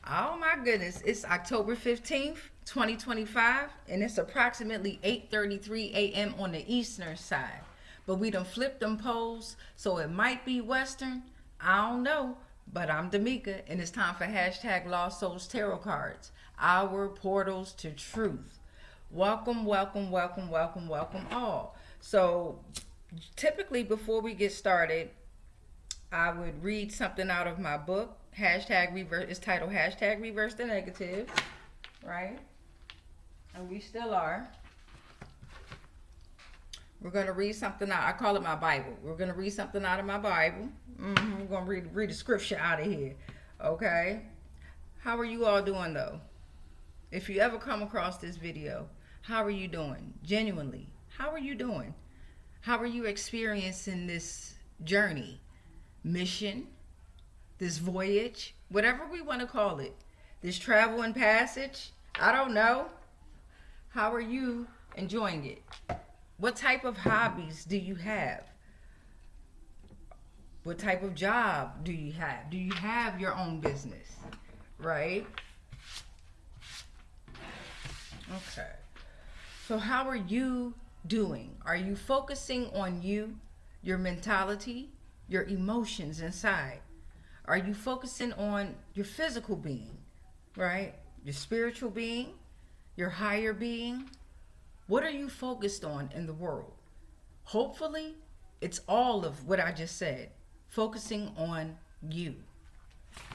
Oh my goodness, it's October 15th, 2025, and it's approximately 8:33 a.m. on the eastern side. But we done flipped them poles, so it might be western. I don't know, but I'm Damika, and it's time for hashtag Lost Souls Tarot Cards, our portals to truth. Welcome, welcome, welcome, welcome, welcome all. So typically before we get started, I would read something out of my book. Hashtag reverse. It's titled hashtag reverse the negative, right? And we still are. We're gonna read something out. I call it my Bible. We're gonna read something out of my Bible. We're gonna read the scripture out of here. Okay. How are you all doing though? If you ever come across this video, how are you doing? Genuinely, how are you doing? How are you experiencing this journey, mission? This voyage, whatever we want to call it, this travel and passage, I don't know. How are you enjoying it? What type of hobbies do you have? What type of job do you have? Do you have your own business? Right? Okay. So how are you doing? Are you focusing on you, your mentality, your emotions inside? Are you focusing on your physical being, right? Your spiritual being, your higher being? What are you focused on in the world? Hopefully, it's all of what I just said. Focusing on you.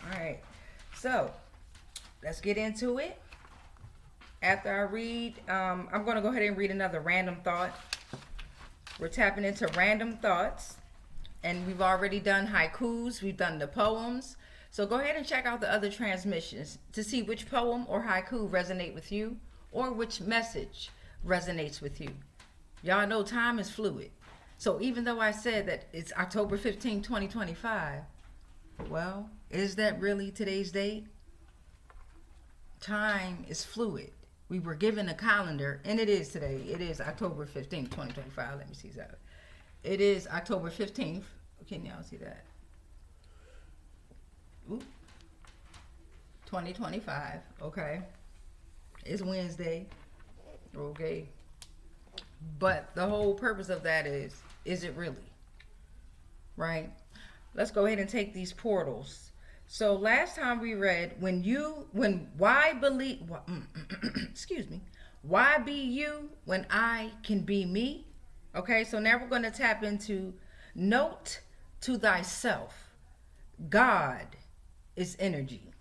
All right. So, let's get into it. After I read, I'm going to go ahead and read another random thought. We're tapping into random thoughts. And we've already done haikus, we've done the poems. So go ahead and check out the other transmissions to see which poem or haiku resonate with you or which message resonates with you. Y'all know time is fluid. So even though I said that it's October 15, 2025, well, is that really today's date? Time is fluid. We were given a calendar, and it is today. It is October 15, 2025. Let me see that. It is October 15th. Can y'all see that? Oop. 2025. Okay. It's Wednesday. Okay. But the whole purpose of that is it really? Right? Let's go ahead and take these portals. So last time we read, excuse me, why be you when I can be me? Okay, so now we're going to tap into note to thyself. God is energy.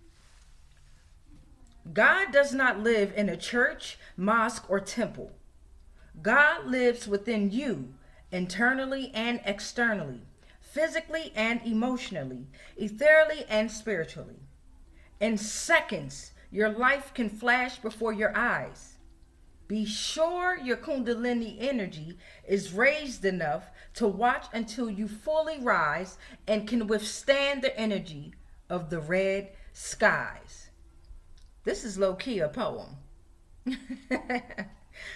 God does not live in a church, mosque, or temple. God lives within you, internally and externally, physically and emotionally, ethereally and spiritually. In seconds, your life can flash before your eyes. Be sure your Kundalini energy is raised enough to watch until you fully rise and can withstand the energy of the red skies. This is low-key a poem.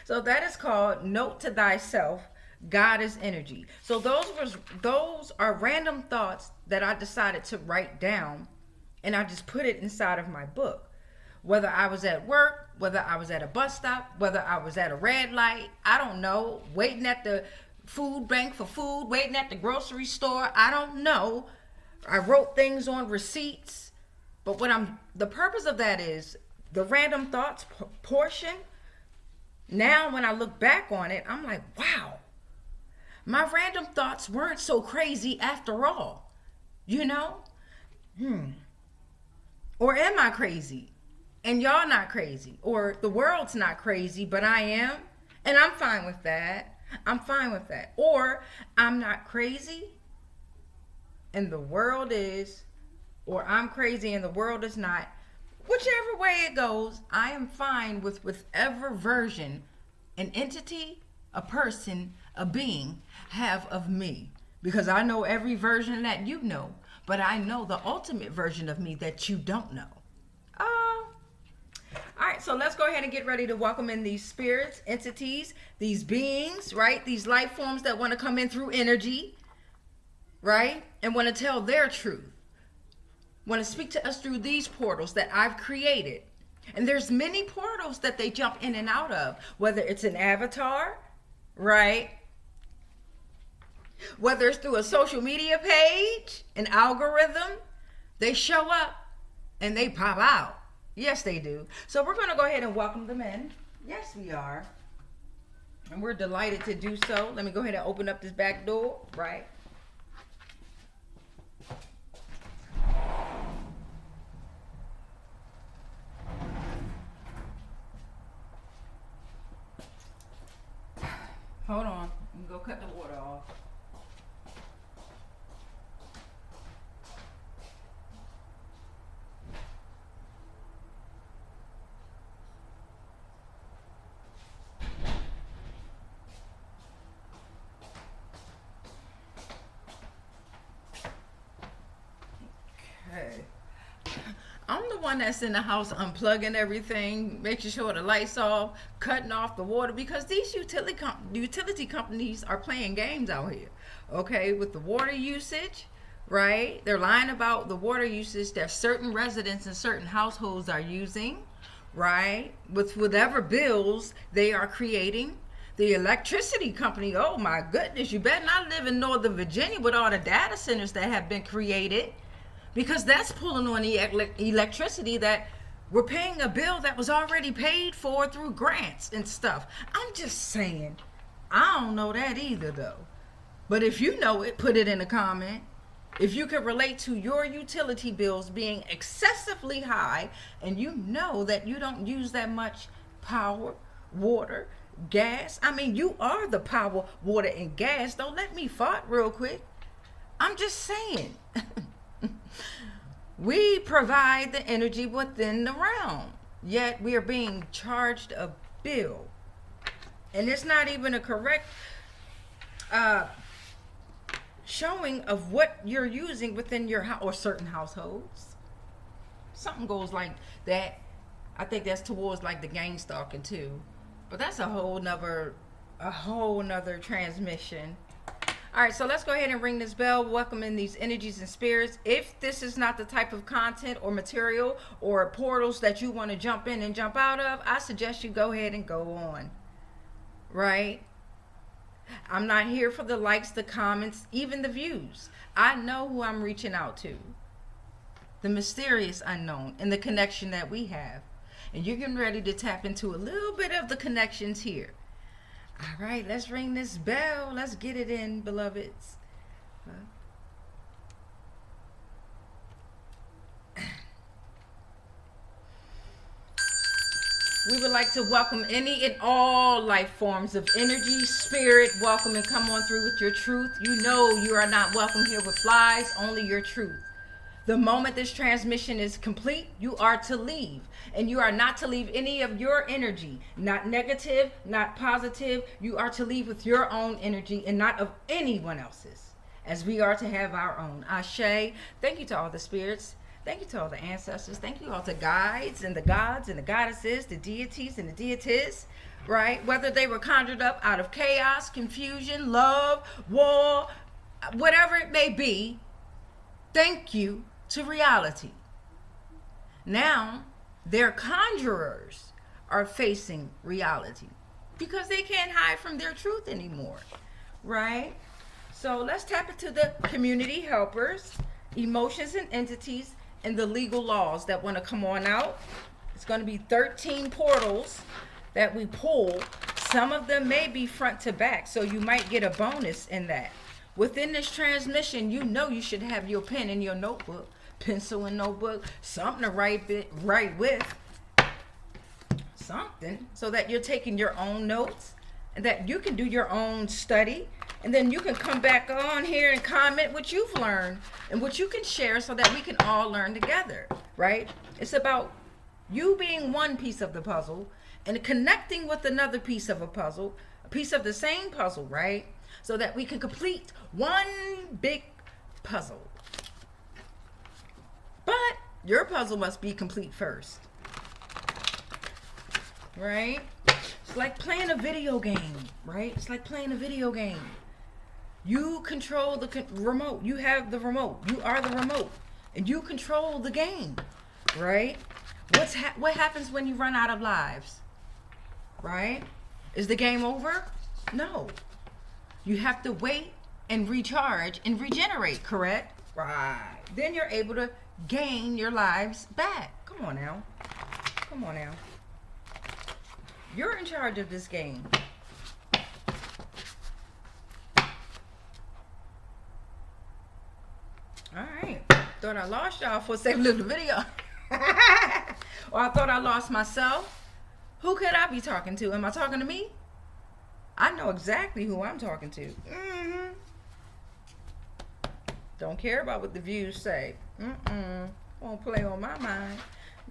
So that is called Note to Thyself, God is Energy. So those are random thoughts that I decided to write down, and I just put it inside of my book. Whether I was at work, whether I was at a bus stop, whether I was at a red light, I don't know, waiting at the food bank for food, waiting at the grocery store, I don't know. I wrote things on receipts, but the purpose of that is the random thoughts portion. Now when I look back on it, I'm like, wow, my random thoughts weren't so crazy after all, you know? Or am I crazy? And y'all not crazy, or the world's not crazy, but I am, and I'm fine with that. I'm fine with that. Or I'm not crazy, and the world is, or I'm crazy and the world is not. Whichever way it goes, I am fine with whichever version an entity, a person, a being have of me. Because I know every version that you know, but I know the ultimate version of me that you don't know. All right, so let's go ahead and get ready to welcome in these spirits, entities, these beings, right? These life forms that want to come in through energy, right? And want to tell their truth. want to speak to us through these portals that I've created. And there's many portals that they jump in and out of, whether it's an avatar, right? Whether it's through a social media page, an algorithm, they show up and they pop out. Yes, they do. So we're going to go ahead and welcome them in. Yes, we are. And we're delighted to do so. Let me go ahead and open up this back door, right? Hold on. Let me go cut the water off. I'm the one that's in the house unplugging everything, making sure the lights off, cutting off the water, because these utility companies are playing games out here, okay, with the water usage, right? They're lying about the water usage that certain residents and certain households are using, right? With whatever bills they are creating. The electricity company, oh my goodness, you better not live in Northern Virginia with all the data centers that have been created, because that's pulling on the electricity that we're paying a bill that was already paid for through grants and stuff. I'm just saying, I don't know that either though. But if you know it, put it in a comment. If you can relate to your utility bills being excessively high and you know that you don't use that much power, water, gas. I mean, you are the power, water, and gas. Don't let me fart real quick. I'm just saying. We provide the energy within the realm, yet we are being charged a bill. And it's not even a correct showing of what you're using within your house or certain households. Something goes like that. I think that's towards like the gang stalking too. But that's a whole nother transmission. All right, so let's go ahead and ring this bell, welcome in these energies and spirits. If this is not the type of content or material or portals that you want to jump in and jump out of, I suggest you go ahead and go on, right? I'm not here for the likes, the comments, even the views. I know who I'm reaching out to, the mysterious unknown and the connection that we have. And you're getting ready to tap into a little bit of the connections here. All right, let's ring this bell. Let's get it in, beloveds. We would like to welcome any and all life forms of energy, spirit. Welcome and come on through with your truth. You know you are not welcome here with lies, only your truth. The moment this transmission is complete, you are to leave. And you are not to leave any of your energy, not negative, not positive. You are to leave with your own energy and not of anyone else's, as we are to have our own. Ashe. Thank you to all the spirits. Thank you to all the ancestors. Thank you all to guides and the gods and the goddesses, the deities and the deities, right? Whether they were conjured up out of chaos, confusion, love, war, whatever it may be, thank you to reality. Now, their conjurers are facing reality because they can't hide from their truth anymore, right? So let's tap into the community helpers, emotions and entities, and the legal laws that want to come on out. It's going to be 13 portals that we pull. Some of them may be front to back, so you might get a bonus in that. Within this transmission, you know you should have your pen and your notebook, pencil and notebook, something to write with, something, so that you're taking your own notes and that you can do your own study, and then you can come back on here and comment what you've learned and what you can share so that we can all learn together, right? It's about you being one piece of the puzzle and connecting with another piece of a puzzle, a piece of the same puzzle, right? So that we can complete one big puzzle. But your puzzle must be complete first, right? It's like playing a video game, right? It's like playing a video game. You control the remote. You have the remote. You are the remote. and you control the game, right? What happens when you run out of lives, right? Is the game over? No. You have to wait and recharge and regenerate, correct? Right. Then you're able to gain your lives back. Come on now. Come on now. You're in charge of this game. Alright. Thought I lost y'all for a second little video. Or I thought I lost myself. Who could I be talking to? Am I talking to me? I know exactly who I'm talking to. Don't care about what the views say. Won't play on my mind.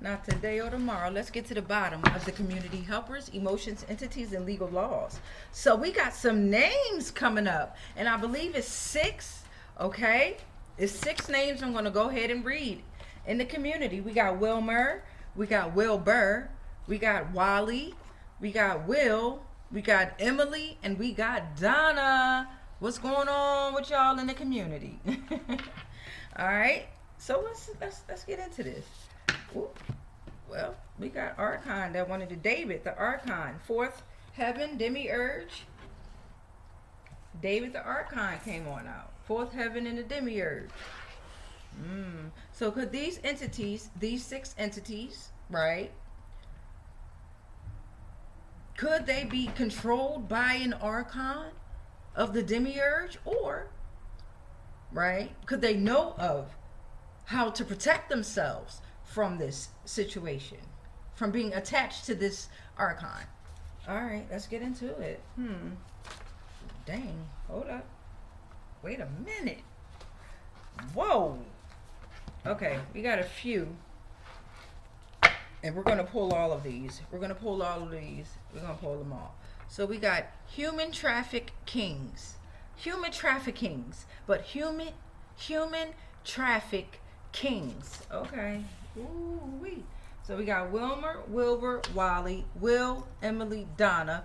Not today or tomorrow. Let's get to the bottom of the community helpers, emotions, entities, and legal laws. So we got some names coming up. And I believe it's 6. Okay? It's 6 names I'm going to go ahead and read. In the community, we got Wilmer. We got Wilbur. We got Wally. We got Will. We got Emily. And we got Donna. What's going on with y'all in the community? All right. So let's get into this. Ooh. Well, we got Archon that wanted to David, the Archon. 4th heaven, demiurge. David the Archon came on out. 4th heaven and the demiurge. So could these entities, these 6 entities, right? Could they be controlled by an Archon of the demiurge? Or, right, could they know of how to protect themselves from this situation, from being attached to this Archon? All right, let's get into it. Dang, hold up. Wait a minute. Whoa. Okay, we got a few. And we're going to pull all of these. We're going to pull all of these. We're going to pull them all. So we got human traffic kings. Human traffickings. But human traffic kings. Okay. Ooh-wee. So we got Wilmer, Wilbur, Wally, Will, Emily, Donna.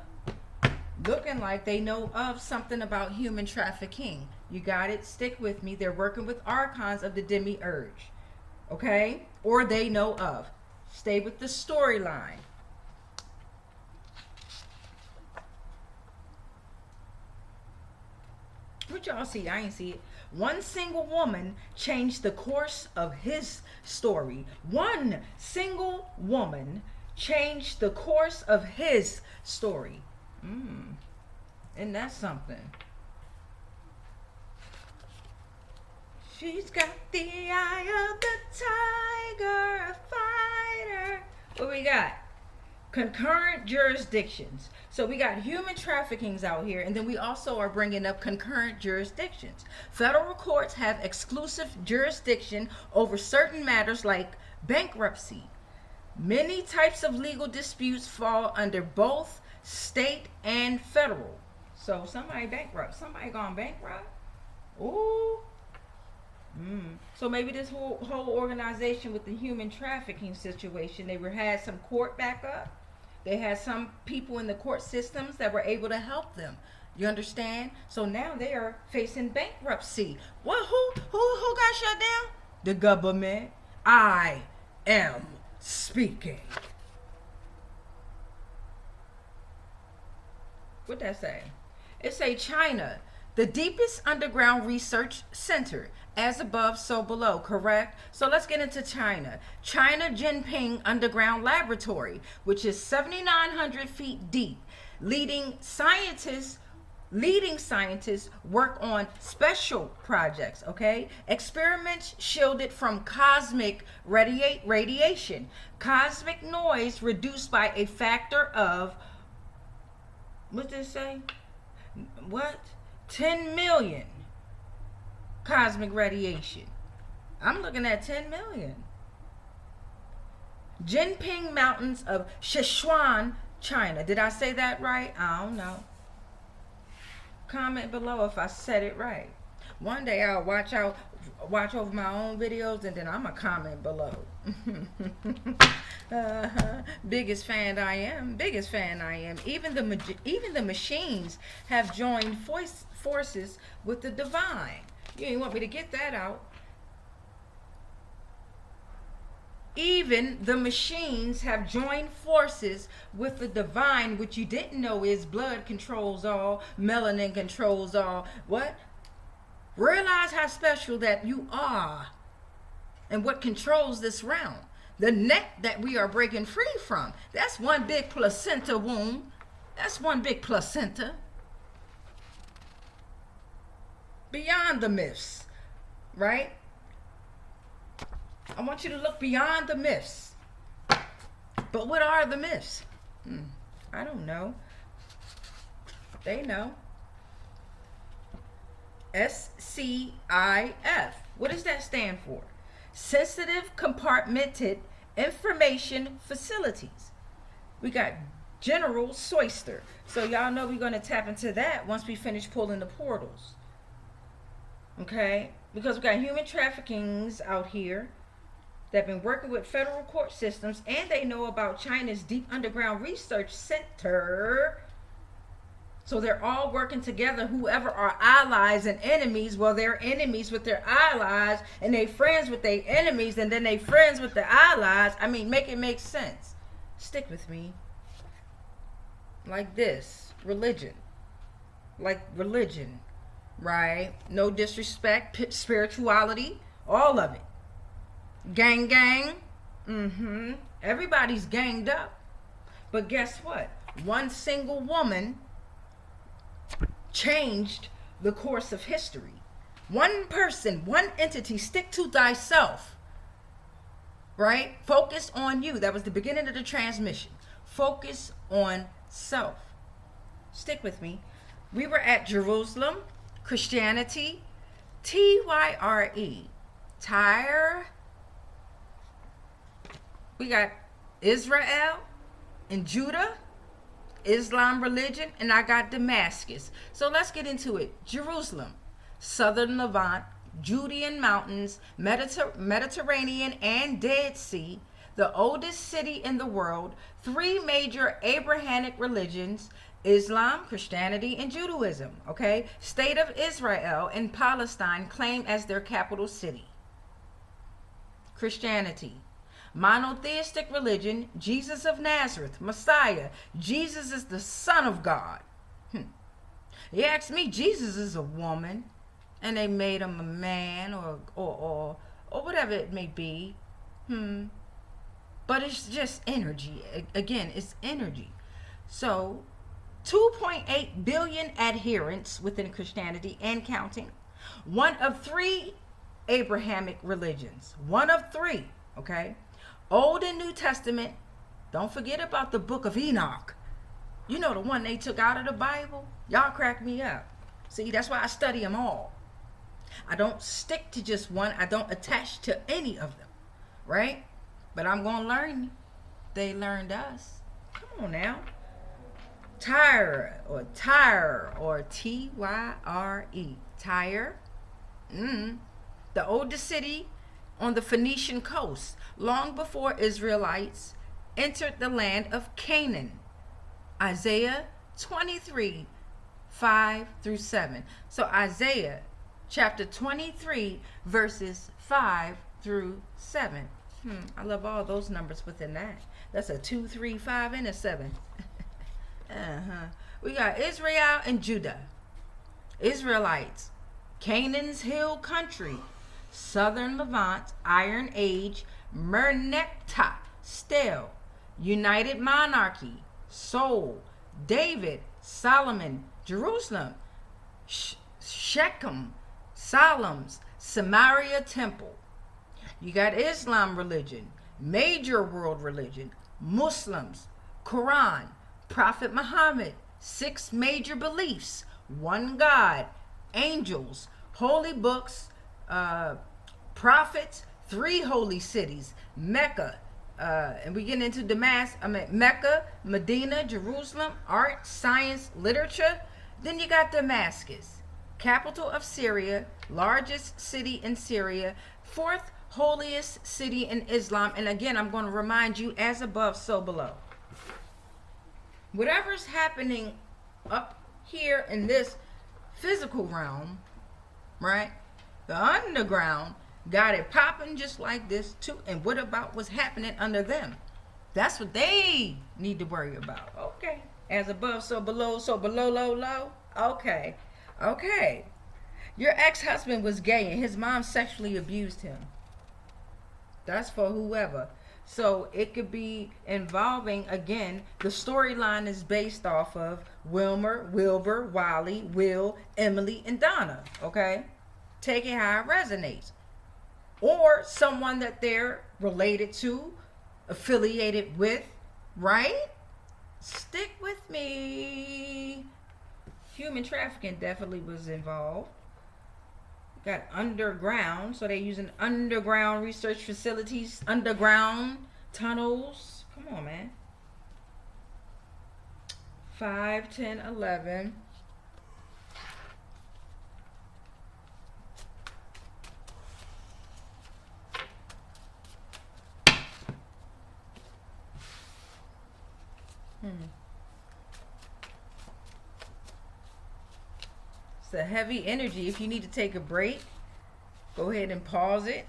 Looking like they know of something about human trafficking. You got it? Stick with me. They're working with archons of the demiurge. Okay? Or they know of. Stay with the storyline. What y'all see? I ain't see it. One single woman changed the course of his story. One single woman changed the course of his story. And that's something. She's got the eye of the tiger, a fighter. What we got? Concurrent jurisdictions. So we got human traffickings out here, and then we also are bringing up concurrent jurisdictions. Federal courts have exclusive jurisdiction over certain matters like bankruptcy. Many types of legal disputes fall under both state and federal. So somebody bankrupt. Somebody gone bankrupt? Ooh. So maybe this whole organization with the human trafficking situation, they had some court backup. They had some people in the court systems that were able to help them. You understand? So now they are facing bankruptcy. What? Who got shut down? The government. I am speaking. What'd that say? It say China, the deepest underground research center. As above, so below, correct? So let's get into China. China Jinping Underground Laboratory, which is 7,900 feet deep. Leading scientists work on special projects, okay? Experiments shielded from cosmic radiation. Cosmic noise reduced by a factor of, what did it say? 10 million. Cosmic radiation. I'm looking at 10 million. Jinping Mountains of Sichuan, China. Did I say that right? I don't know. Comment below if I said it right. One day I'll watch over my own videos, and then I'm gonna comment below. Biggest fan I am. Biggest fan I am. Even the machines have joined forces with the divine. You ain't want me to get that out. Even the machines have joined forces with the divine, which you didn't know is blood controls all, melanin controls all. What? Realize how special that you are and what controls this realm. The neck that we are breaking free from, that's one big placenta womb. That's one big placenta. Beyond the myths, right? I want you to look beyond the myths. But what are the myths? I don't know. They know. SCIF. What does that stand for? Sensitive Compartmented Information Facilities. We got General Soyster. So y'all know we're going to tap into that once we finish pulling the portals. Okay? Because we got human traffickings out here that have been working with federal court systems, and they know about China's Deep Underground Research Center. So they're all working together. Whoever are allies and enemies, well, they're enemies with their allies, and they friends with their enemies, and then they friends with the allies. I mean, make it make sense. Stick with me. Like this. Religion. Like religion. Right? No disrespect. Spirituality. All of it. Gang, gang. Everybody's ganged up. But guess what? One single woman changed the course of history. One person, one entity. Stick to thyself. Right? Focus on you. That was the beginning of the transmission. Focus on self. Stick with me. We were at Jerusalem, Christianity, Tyre. Tyre. We got Israel and Judah, Islam religion, and I got Damascus. So let's get into it. Jerusalem, southern Levant, Judean mountains, Mediterranean and Dead Sea, the oldest city in the world, 3 major Abrahamic religions, Islam, Christianity, and Judaism. Okay? State of Israel and Palestine claim as their capital city. Christianity. Monotheistic religion, Jesus of Nazareth, Messiah. Jesus is the Son of God. You ask me, Jesus is a woman, and they made him a man or whatever it may be. But it's just energy. Again, it's energy. So 2.8 billion adherents within Christianity and counting. One of 3 Abrahamic religions. One of 3. Okay? Old and New Testament. Don't forget about the book of Enoch. You know, the one they took out of the Bible. Y'all crack me up. See, that's why I study them all. I don't stick to just one. I don't attach to any of them. Right? But I'm going to learn you. They learned us. Come on now. Tyre or Tyre. Tyre. The oldest city on the Phoenician coast, long before Israelites entered the land of Canaan. Isaiah 23, 5 through 7. So Isaiah chapter 23, verses 5 through 7. I love all those numbers within that. That's a 2, 3, 5, and a 7. We got Israel and Judah. Israelites, Canaan's hill country, southern Levant, Iron Age, Merneptah, Stel, United Monarchy, Seoul, David, Solomon, Jerusalem, Shechem, Soloms, Samaria Temple. You got Islam religion, major world religion, Muslims, Quran, Prophet Muhammad, 6 major beliefs, one God, angels, holy books, prophets, 3 holy cities, Mecca, and we get into Mecca, Medina, Jerusalem, art, science, literature. Then you got Damascus, capital of Syria, largest city in Syria, 4th holiest city in Islam. And again, I'm going to remind you, as above, so below. Whatever's happening up here in this physical realm, right? The underground got it popping just like this too. And what about what's happening under them? That's what they need to worry about. Okay. As above, so below, low, low. Okay. Okay. Your ex-husband was gay and his mom sexually abused him. That's for whoever. So it could be involving, again, the storyline is based off of Wilmer, Wilbur, Wally, Will, Emily, and Donna. Okay? Take it how it resonates. Or someone that they're related to, affiliated with, right? Stick with me. Human trafficking definitely was involved. Got underground, so they're using underground research facilities, underground tunnels. Come on, man. 5, 10, 11. It's a heavy energy. If you need to take a break, go ahead and pause it.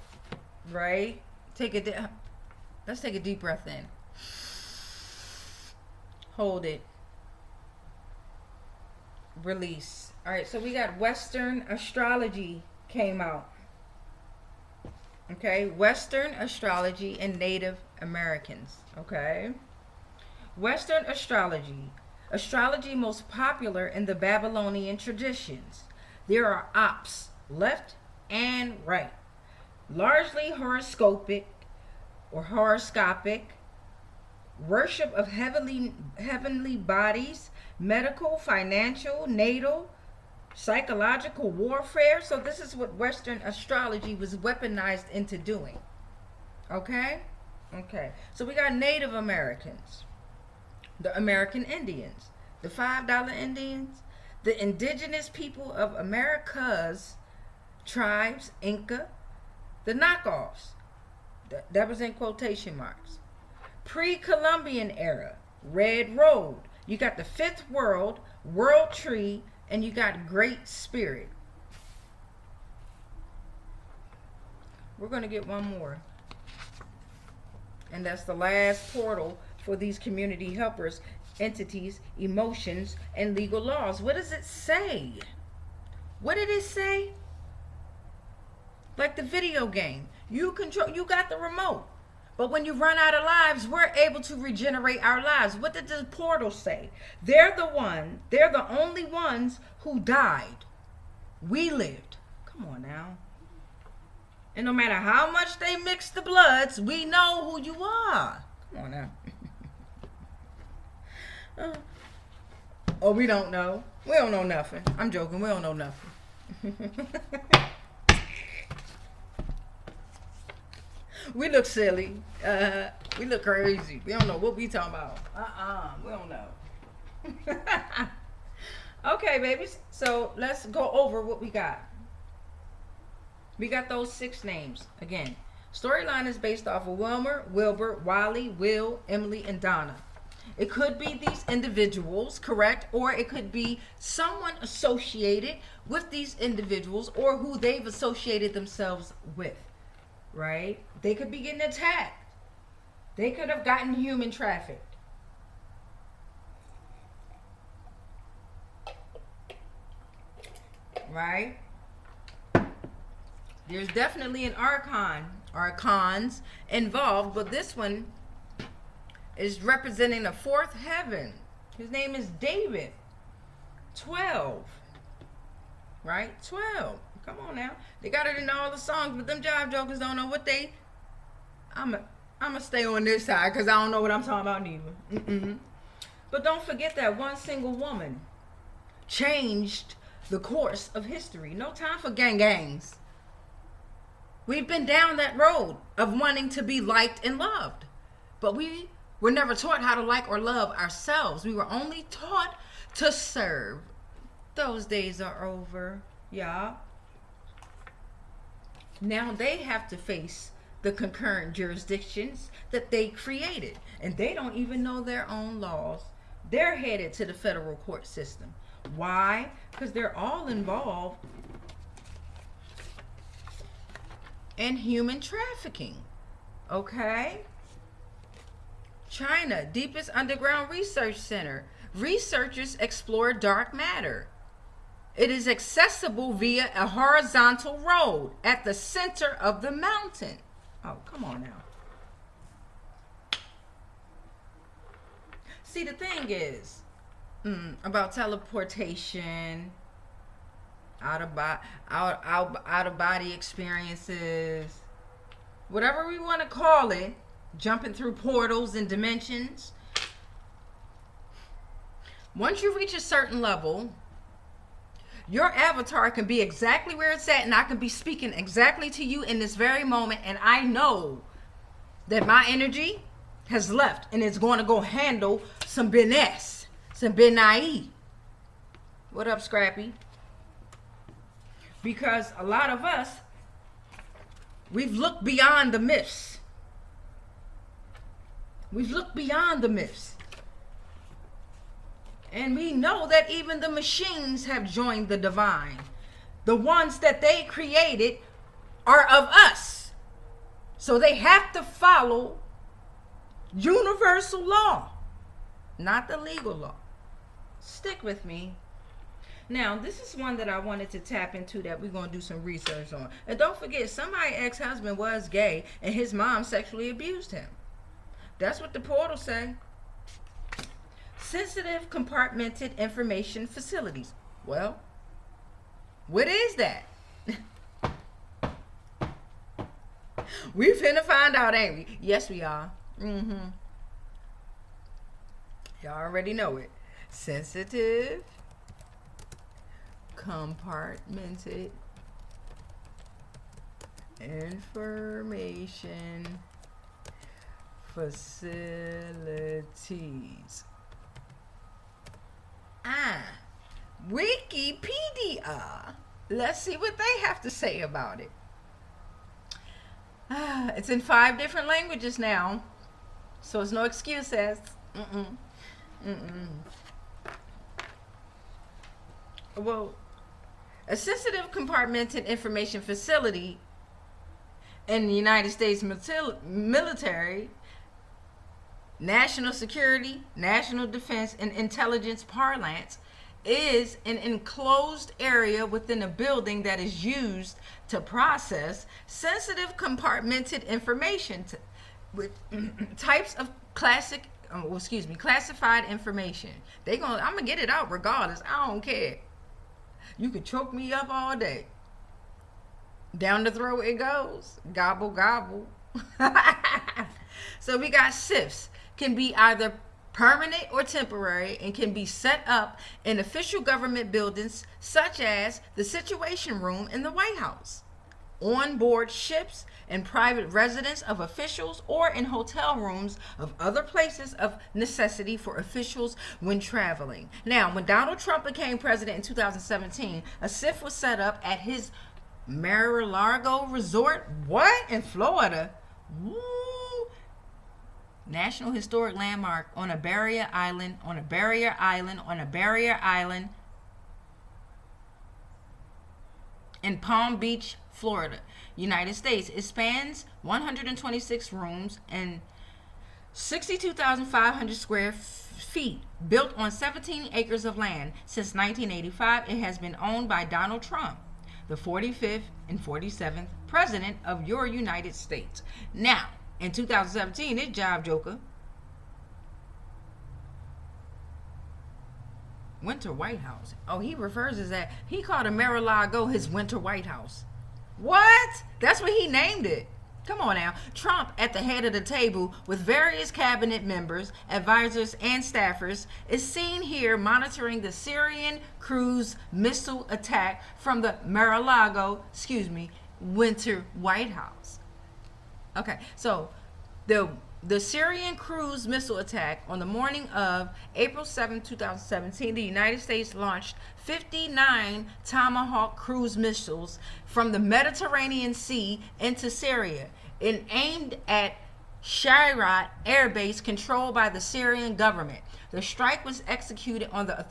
Right? Let's take a deep breath in. Hold it. Release. All right, so we got Western astrology came out. Okay, Western astrology and Native Americans. Okay. Western astrology. Astrology most popular in the Babylonian traditions. There are ops, left and right. Largely horoscopic or horoscopic. Worship of heavenly bodies, medical, financial, natal, psychological warfare. So this is what Western astrology was weaponized into doing. Okay? Okay. So we got Native Americans. The American Indians, the $5 Indians, the indigenous people of America's tribes, Inca, the knockoffs, that was in quotation marks. Pre-Columbian era, Red Road, you got the Fifth World, World Tree, and you got Great Spirit. We're going to get one more. And that's the last portal for these community helpers, entities, emotions, and legal laws. What does it say? What did it say? Like the video game. You got the remote. But when you run out of lives, we're able to regenerate our lives. What did the portal say? They're the only ones who died. We lived. Come on now. And no matter how much they mix the bloods, we know who you are. Come on now. Oh, we don't know. We don't know nothing. I'm joking. We don't know nothing. We look silly. We look crazy. We don't know what we talking about. We don't know. Okay, babies. So let's go over what we got. We got those 6 names. Again, storyline is based off of Wilmer, Wilbur, Wally, Will, Emily, and Donna. It could be these individuals, correct? Or it could be someone associated with these individuals or who they've associated themselves with, right? They could be getting attacked. They could have gotten human trafficked. Right? There's definitely an archons involved, but this one is representing the 4th heaven. His name is David. 12. Right? 12. Come on now. They got it in all the songs, but them jive jokers don't know what they... I'm going to stay on this side because I don't know what I'm talking about neither. But don't forget that one single woman changed the course of history. No time for gangs. We've been down that road of wanting to be liked and loved. But we were never taught how to like or love ourselves. We were only taught to serve. Those days are over, y'all. Now they have to face the concurrent jurisdictions that they created. And they don't even know their own laws. They're headed to the federal court system. Why? Because they're all involved and human trafficking. Okay? China, deepest underground research center. Researchers explore dark matter. It is accessible via a horizontal road at the center of the mountain. Oh, come on now. See, the thing is, about teleportation, out of body experiences, whatever we want to call it, jumping through portals and dimensions. Once you reach a certain level, your avatar can be exactly where it's at, and I can be speaking exactly to you in this very moment, and I know that my energy has left and it's going to go handle some business, some benai. What up, Scrappy? Because a lot of us, we've looked beyond the myths. We've looked beyond the myths. And we know that even the machines have joined the divine. The ones that they created are of us. So they have to follow universal law, not the legal law. Stick with me. Now, this is one that I wanted to tap into that we're going to do some research on. And don't forget, somebody's ex-husband was gay and his mom sexually abused him. That's what the portal say. Sensitive compartmented information facilities. Well, what is that? We finna find out, ain't we? Yes, we are. Y'all already know it. Sensitive compartmented information facilities. Wikipedia. Let's see what they have to say about it. It's in 5 different languages now, so it's no excuses. Well, a sensitive compartmented information facility in the United States military, national security, national defense, and intelligence parlance is an enclosed area within a building that is used to process sensitive compartmented information with types of classified information. I'm gonna get it out regardless. I don't care. You could choke me up all day. Down the throat it goes. Gobble, gobble. So we got SIFs. Can be either permanent or temporary and can be set up in official government buildings such as the Situation Room in the White House, on board ships and private residence of officials, or in hotel rooms of other places of necessity for officials when traveling. Now, when Donald Trump became president in 2017, a SIF was set up at his Mar-a-Lago resort. What? In Florida? Woo! National Historic Landmark on a barrier island in Palm Beach, Florida, United States. It spans 126 rooms and 62,500 square feet, built on 17 acres of land. Since 1985, it has been owned by Donald Trump, the 45th and 47th president of your United States. Now, in 2017, this job joker Winter White House. Oh, he refers to that. He called a Mar-a-Lago his Winter White House. What? That's what he named it. Come on now. Trump at the head of the table with various cabinet members, advisors, and staffers is seen here monitoring the Syrian cruise missile attack from the Mar-a-Lago, Winter White House. Okay, so the Syrian cruise missile attack on the morning of April 7, 2017, the United States launched 59 Tomahawk cruise missiles from the Mediterranean Sea into Syria and aimed at Shayrat Air Base controlled by the Syrian government. The strike was executed on the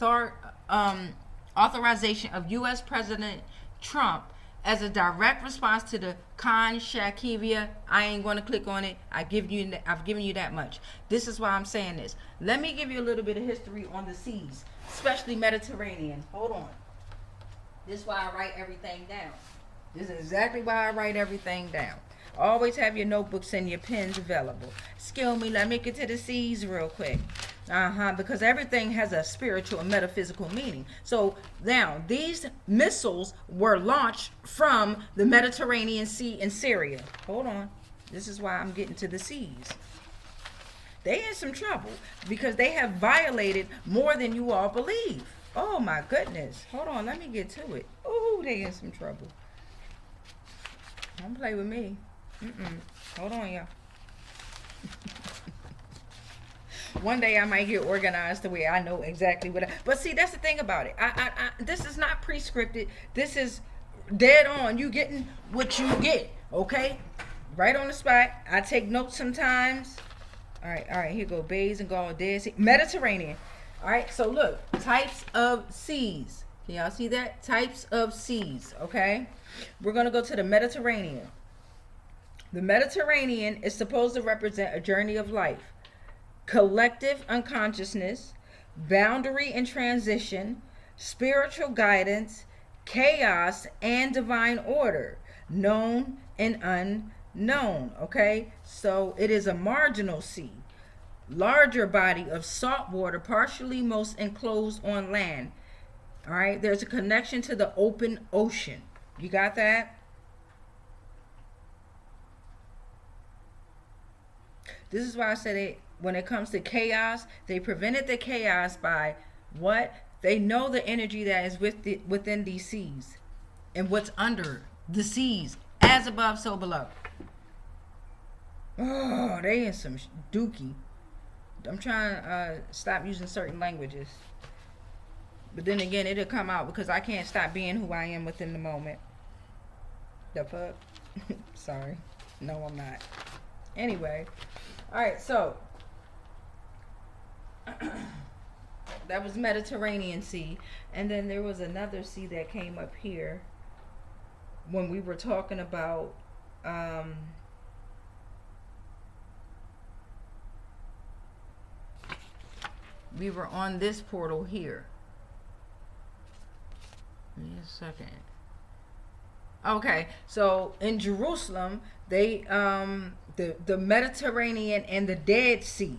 authorization of U.S. President Trump as a direct response to the Khan Shakivia. I ain't going to click on it. I've given you that much. This is why I'm saying this. Let me give you a little bit of history on the seas, especially Mediterranean. Hold on. This is why I write everything down. This is exactly why I write everything down. Always have your notebooks and your pens available. Excuse me, let me get to the seas real quick. Because everything has a spiritual and metaphysical meaning. So now, these missiles were launched from the Mediterranean Sea in Syria. Hold on. This is why I'm getting to the seas. They in some trouble because they have violated more than you all believe. Oh my goodness. Hold on, let me get to it. Oh, they in some trouble. Don't play with me. Hold on, y'all. One day I might get organized the way I know exactly what but see, that's the thing about it. This is not pre-scripted. This is dead on. You getting what you get, okay? Right on the spot. I take notes sometimes. All right, here go. Bays and Gaul, Dead Sea, Mediterranean. All right, so look, types of seas. Can y'all see that? Types of seas, okay? We're going to go to the Mediterranean. The Mediterranean is supposed to represent a journey of life, collective unconsciousness, boundary and transition, spiritual guidance, chaos, and divine order, known and unknown, okay? So it is a marginal sea, larger body of salt water, partially most enclosed on land. All right, there's a connection to the open ocean. You got that? This is why I said it. When it comes to chaos, they prevented the chaos by what? They know the energy that is within these seas and what's under the seas, as above, so below. Oh, they in some dookie. I'm trying to stop using certain languages. But then again, it'll come out because I can't stop being who I am within the moment. The fuck? Sorry. No, I'm not. Anyway. Alright, so that was Mediterranean Sea. And then there was another sea that came up here when we were talking about we were on this portal here. Give me a second. Okay, so in Jerusalem, they the Mediterranean and the Dead Sea,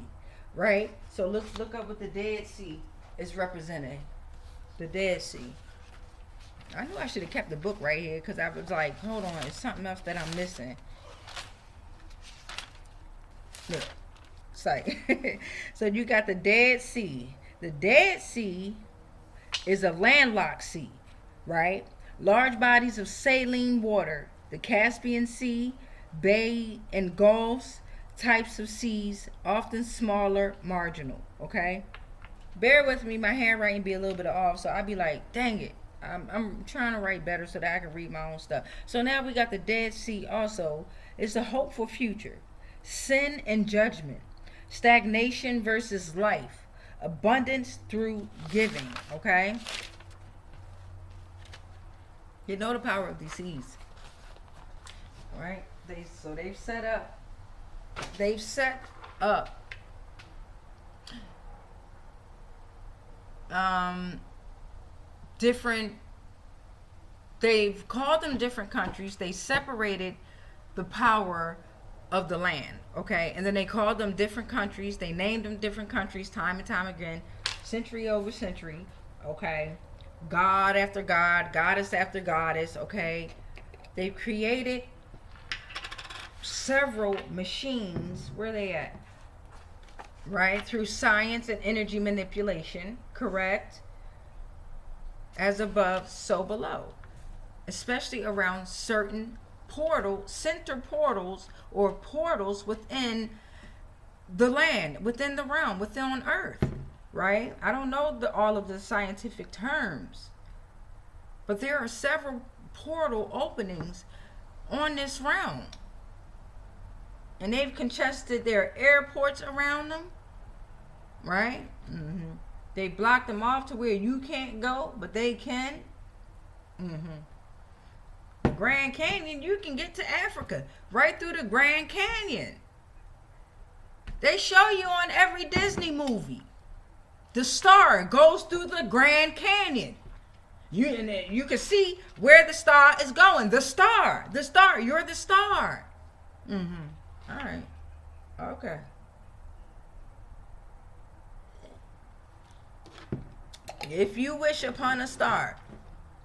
right? So let's look up what the Dead Sea is representing. The Dead Sea. I knew I should have kept the book right here because I was like, hold on, it's something else that I'm missing. Look, sight. So you got the Dead Sea. The Dead Sea is a landlocked sea, right? Large bodies of saline water, the Caspian Sea, bay and gulfs, types of seas, often smaller, marginal, okay? Bear with me, my handwriting be a little bit off, so I'll be like, dang it. I'm trying to write better so that I can read my own stuff. So now we got the Dead Sea also. It's a hopeful future. Sin and judgment. Stagnation versus life. Abundance through giving, okay? You know the power of these seas, right? They've set up different, they've called them different countries. They separated the power of the land, okay? And then they called them different countries. They named them different countries time and time again, century over century, okay? God after God, goddess after goddess, okay? They've created several machines. Where are they at? Right? Through science and energy manipulation, correct? As above, so below. Especially around certain center portals or portals within the land, within the realm, within on earth. Right? I don't know all of the scientific terms, but there are several portal openings on this realm, and they've congested their airports around them, right? They blocked them off to where you can't go, but they can. Grand Canyon, you can get to Africa right through the Grand Canyon. They show you on every Disney movie. The star goes through the Grand Canyon. You can see where the star is going. The star, you're the star. All right. Okay. If you wish upon a star,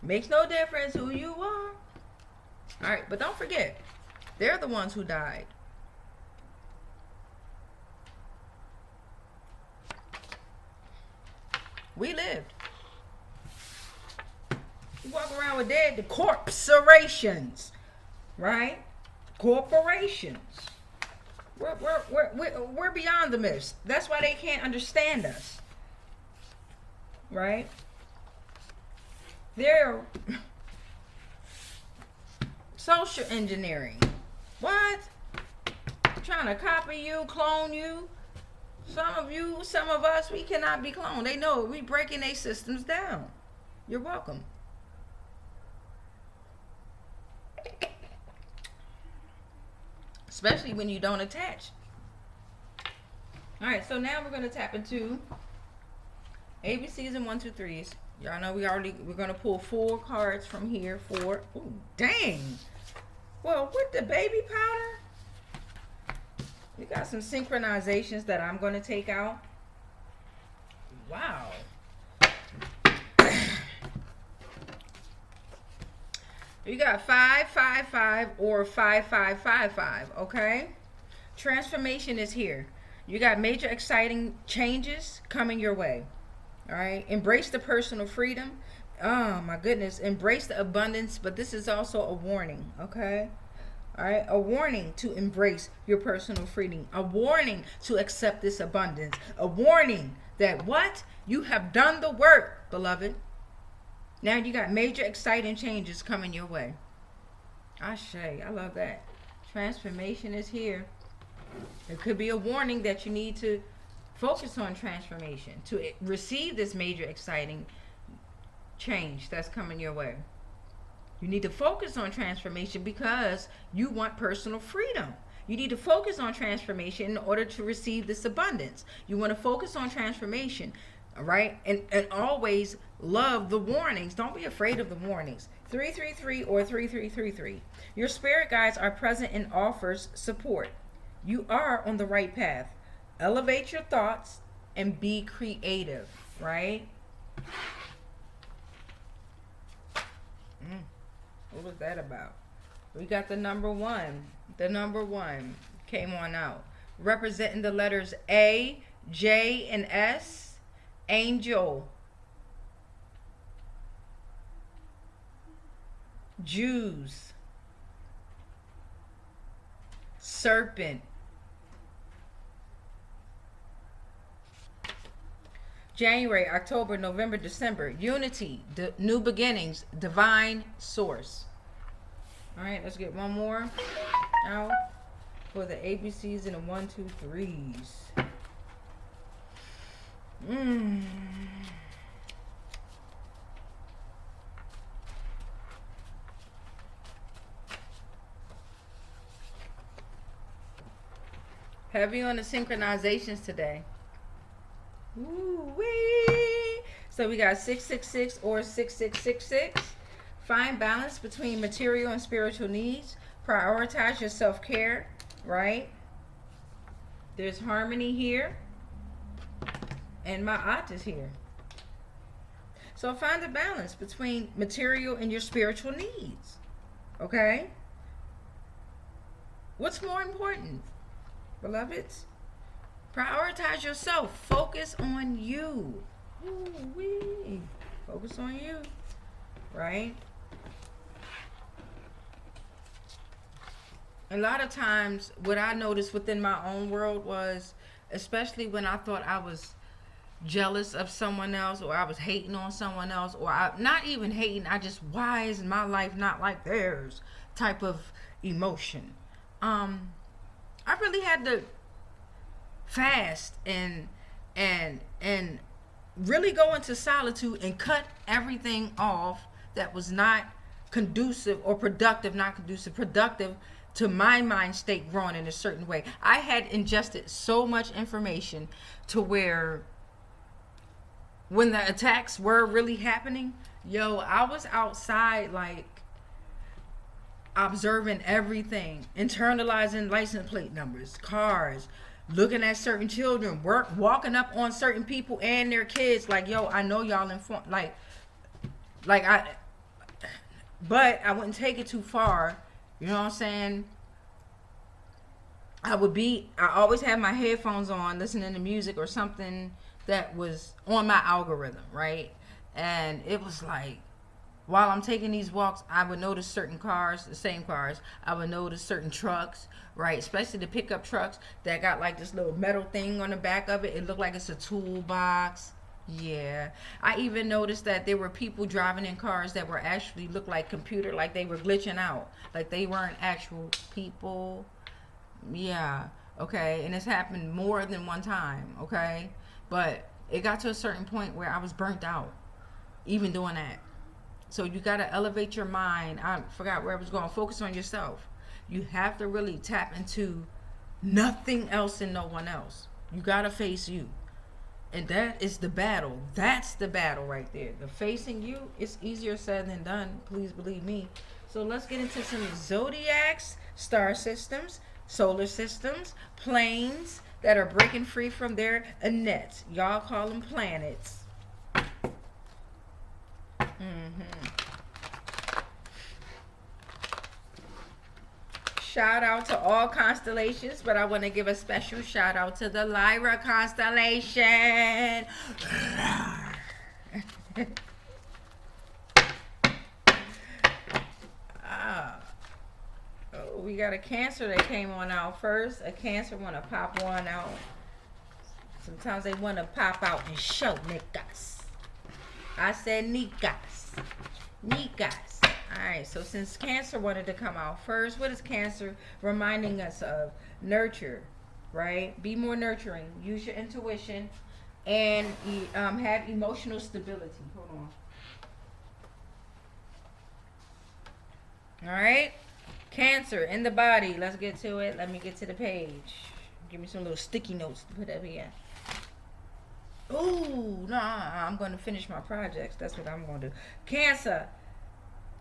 makes no difference who you are. All right, but don't forget, they're the ones who died. We lived. You walk around with dead, the corporations, right? Corporations. We're beyond the myths. That's why they can't understand us, right? They're social engineering. What? Trying to copy you, clone you. Some of us, we cannot be cloned. They know it. We breaking their systems down. You're welcome. Especially when you don't attach. All right, so now we're going to tap into ABCs and 1, 2, 3s. Y'all know we're going to pull 4 cards from here. 4. Ooh, dang. Well, with the baby powder, we got some synchronizations that I'm going to take out. Wow. You got 5, 5, 5, or 5, 5, 5, 5. Okay. Transformation is here. You got major exciting changes coming your way. All right. Embrace the personal freedom. Oh my goodness. Embrace the abundance. But this is also a warning. Okay. All right. A warning to embrace your personal freedom. A warning to accept this abundance. A warning that what? You have done the work, beloved. Now you got major exciting changes coming your way. Ashe, I love that. Transformation is here. It could be a warning that you need to focus on transformation to receive this major exciting change that's coming your way. You need to focus on transformation because you want personal freedom. You need to focus on transformation in order to receive this abundance. You want to focus on transformation. All right, and always love the warnings. Don't be afraid of the warnings. 333 or 3333. Your spirit guides are present and offers support. You are on the right path. Elevate your thoughts and be creative. Right? What was that about? We got the number 1. The number 1 came on out, representing the letters A, J, and S. Angel, Jews, serpent, January, October, November, December, unity, new beginnings, divine source. All right, let's get one more out for the ABCs and the 1, 2, 3s. Heavy on the synchronizations today. Ooh-wee. So we got 666 or 6666. Find balance between material and spiritual needs. Prioritize your self-care, right? There's harmony here. And my aunt is here. So find the balance between material and your spiritual needs. Okay? What's more important, beloveds? Prioritize yourself. Focus on you. Ooh-wee. Focus on you. Right? A lot of times, what I noticed within my own world was, especially when I thought I was jealous of someone else, or I was hating on someone else, or not even hating, I just, why is my life not like theirs type of emotion. I really had to fast and really go into solitude and cut everything off that was not conducive or productive, not conducive, productive to my mind state growing in a certain way. I had ingested so much information to where when the attacks were really happening, I was outside like observing everything, internalizing license plate numbers, cars, looking at certain children, walking up on certain people and their kids like, I know y'all informed, but I wouldn't take it too far. You know what I'm saying? I always had my headphones on, listening to music or something that was on my algorithm, right? And it was like, while I'm taking these walks, I would notice certain cars, the same cars. I would notice certain trucks, right? Especially the pickup trucks that got like this little metal thing on the back of it. It looked like it's a toolbox. Yeah. I even noticed that there were people driving in cars that were actually looked like computer, like they were glitching out. Like they weren't actual people. Yeah. Okay. And it's happened more than one time. Okay. But it got to a certain point where I was burnt out, even doing that. So you got to elevate your mind. I forgot where I was going. Focus on yourself. You have to really tap into nothing else and no one else. You got to face you. And that is the battle. That's the battle right there. The facing you is easier said than done. Please believe me. So let's get into some zodiacs, star systems, solar systems, planes that are breaking free from their nets. Y'all call them planets. Shout out to all constellations, but I want to give a special shout out to the Lyra constellation. We got a Cancer that came on out first. A Cancer want to pop one out. Sometimes they want to pop out and show niggas. I said niggas. Niggas. Alright, so since Cancer wanted to come out first, what is Cancer reminding us of? Nurture, right? Be more nurturing. Use your intuition and have emotional stability. Hold on. Alright? Cancer in the body. Let's get to it. Let me get to the page. Give me some little sticky notes to put up here. Ooh, nah, I'm going to finish my projects. That's what I'm going to do. Cancer.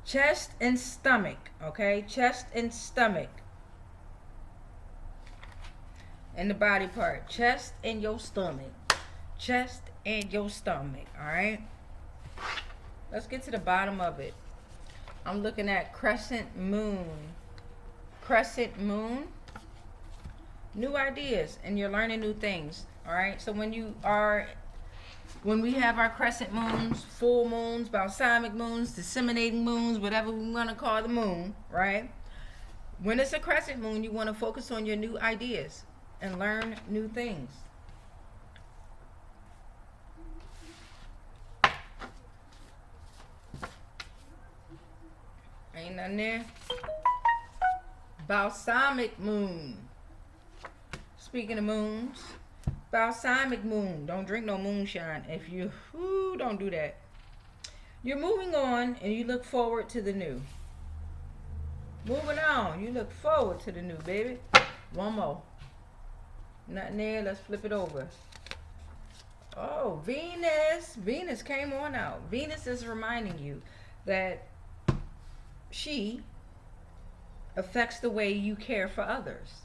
Chest and stomach, okay? Chest and stomach. And the body part. Chest and your stomach. Chest and your stomach, all right? Let's get to the bottom of it. I'm looking at crescent moon. Crescent moon. New ideas, and you're learning new things, all right? So when we have our crescent moons, full moons, balsamic moons, disseminating moons, whatever we want to call the moon, right? When it's a crescent moon, you want to focus on your new ideas and learn new things. Ain't nothing there. Balsamic moon. Speaking of moons, balsamic moon. Don't drink no moonshine. If you don't do that. You're moving on and you look forward to the new. Moving on. You look forward to the new, baby. One more. Nothing there. Let's flip it over. Oh, Venus. Venus came on out. Venus is reminding you that she affects the way you care for others.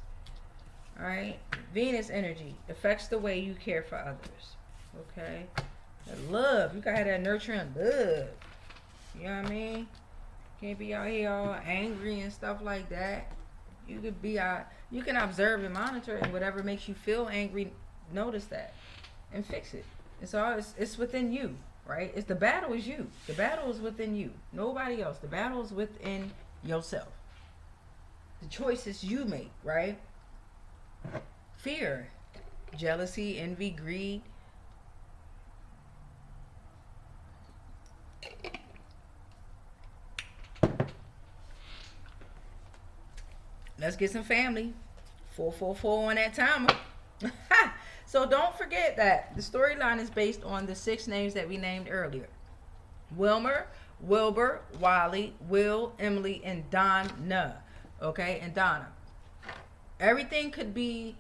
All right, Venus energy affects the way you care for others. Okay, that love, you gotta have that nurturing love. You know what I mean? Can't be out here all angry and stuff like that. You could be out. You can observe and monitor, and whatever makes you feel angry, notice that and fix it. It's within you, right? The battle is you. The battle is within you. Nobody else. The battle is within yourself. The choices you make, right? Fear, jealousy, envy, greed. Let's get some family. 444 on that timer. So don't forget that the storyline is based on the 6 names that we named earlier. Wilmer, Wilbur, Wally, Will, Emily, and Donna. Okay, and Donna. Everything could be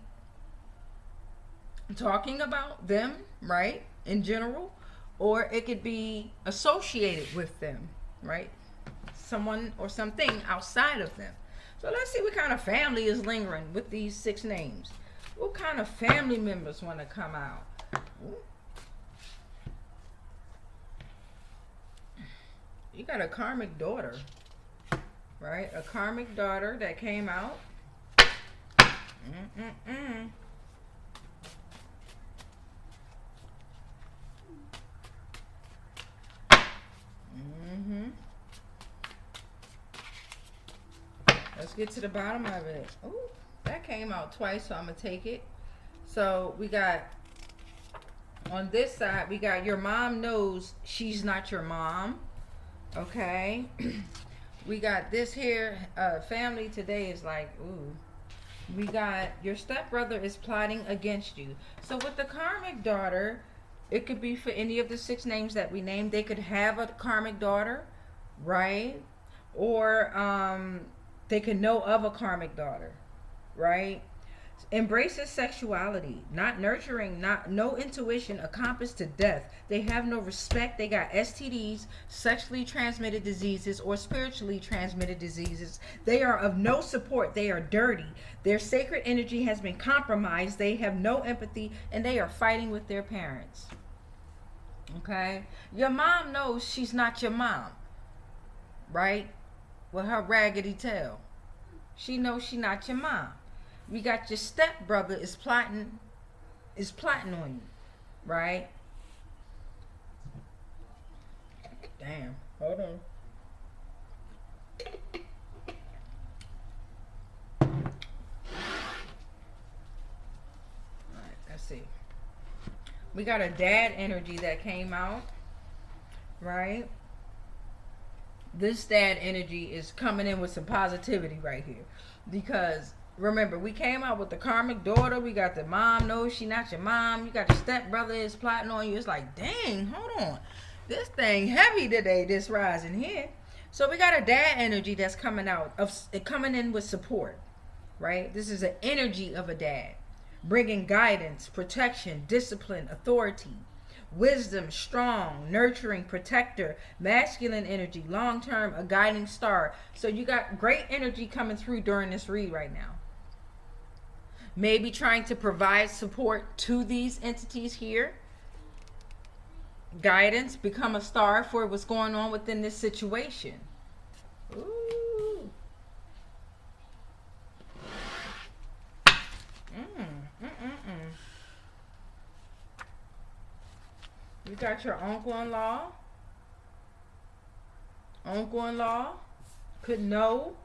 talking about them, right, in general, or it could be associated with them, right? Someone or something outside of them. So let's see what kind of family is lingering with these 6 names. What kind of family members want to come out? Ooh. You got a karmic daughter, right? A karmic daughter that came out. Let's get to the bottom of it. Ooh, that came out twice, so I'm going to take it. So we got, on this side, we got your mom knows she's not your mom. Okay. We got this here. Family today is like, ooh. We got your stepbrother is plotting against you. So with the karmic daughter, it could be for any of the 6 names that we named. They could have a karmic daughter, right? Or they could know of a karmic daughter, right? Embraces sexuality, not nurturing, no intuition, accomplished to death. They have no respect. They got STDs, sexually transmitted diseases, or spiritually transmitted diseases. They are of no support. They are dirty. Their sacred energy has been compromised. They have no empathy, and they are fighting with their parents. Okay? Your mom knows she's not your mom, right? With her raggedy tail. She knows she's not your mom. We got your stepbrother is plotting on you, right? Damn. Hold on. Alright, let's see. We got a dad energy that came out, right? This dad energy is coming in with some positivity right here. Because remember, we came out with the karmic daughter. We got the mom knows she not your mom. You got your stepbrother is plotting on you. It's like, dang, hold on. This thing heavy today, this rising here. So we got a dad energy that's coming out, coming in with support, right? This is an energy of a dad. Bringing guidance, protection, discipline, authority, wisdom, strong, nurturing, protector, masculine energy, long-term, a guiding star. So you got great energy coming through during this read right now. Maybe trying to provide support to these entities here. Guidance, become a star for what's going on within this situation. Ooh. You got your uncle-in-law. Uncle-in-law could know.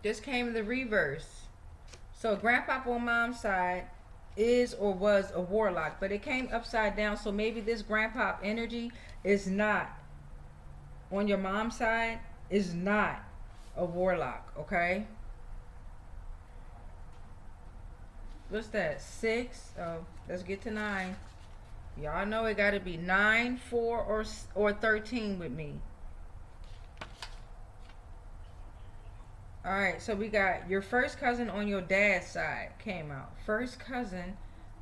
This came in the reverse. So grandpapa on mom's side is or was a warlock, but it came upside down. So maybe this grandpop energy is not on your mom's side, is not a warlock, okay? What's that? 6. Oh, let's get to 9. Y'all know it got to be 9, 4, or 13 with me. All right, so we got your first cousin on your dad's side came out. First cousin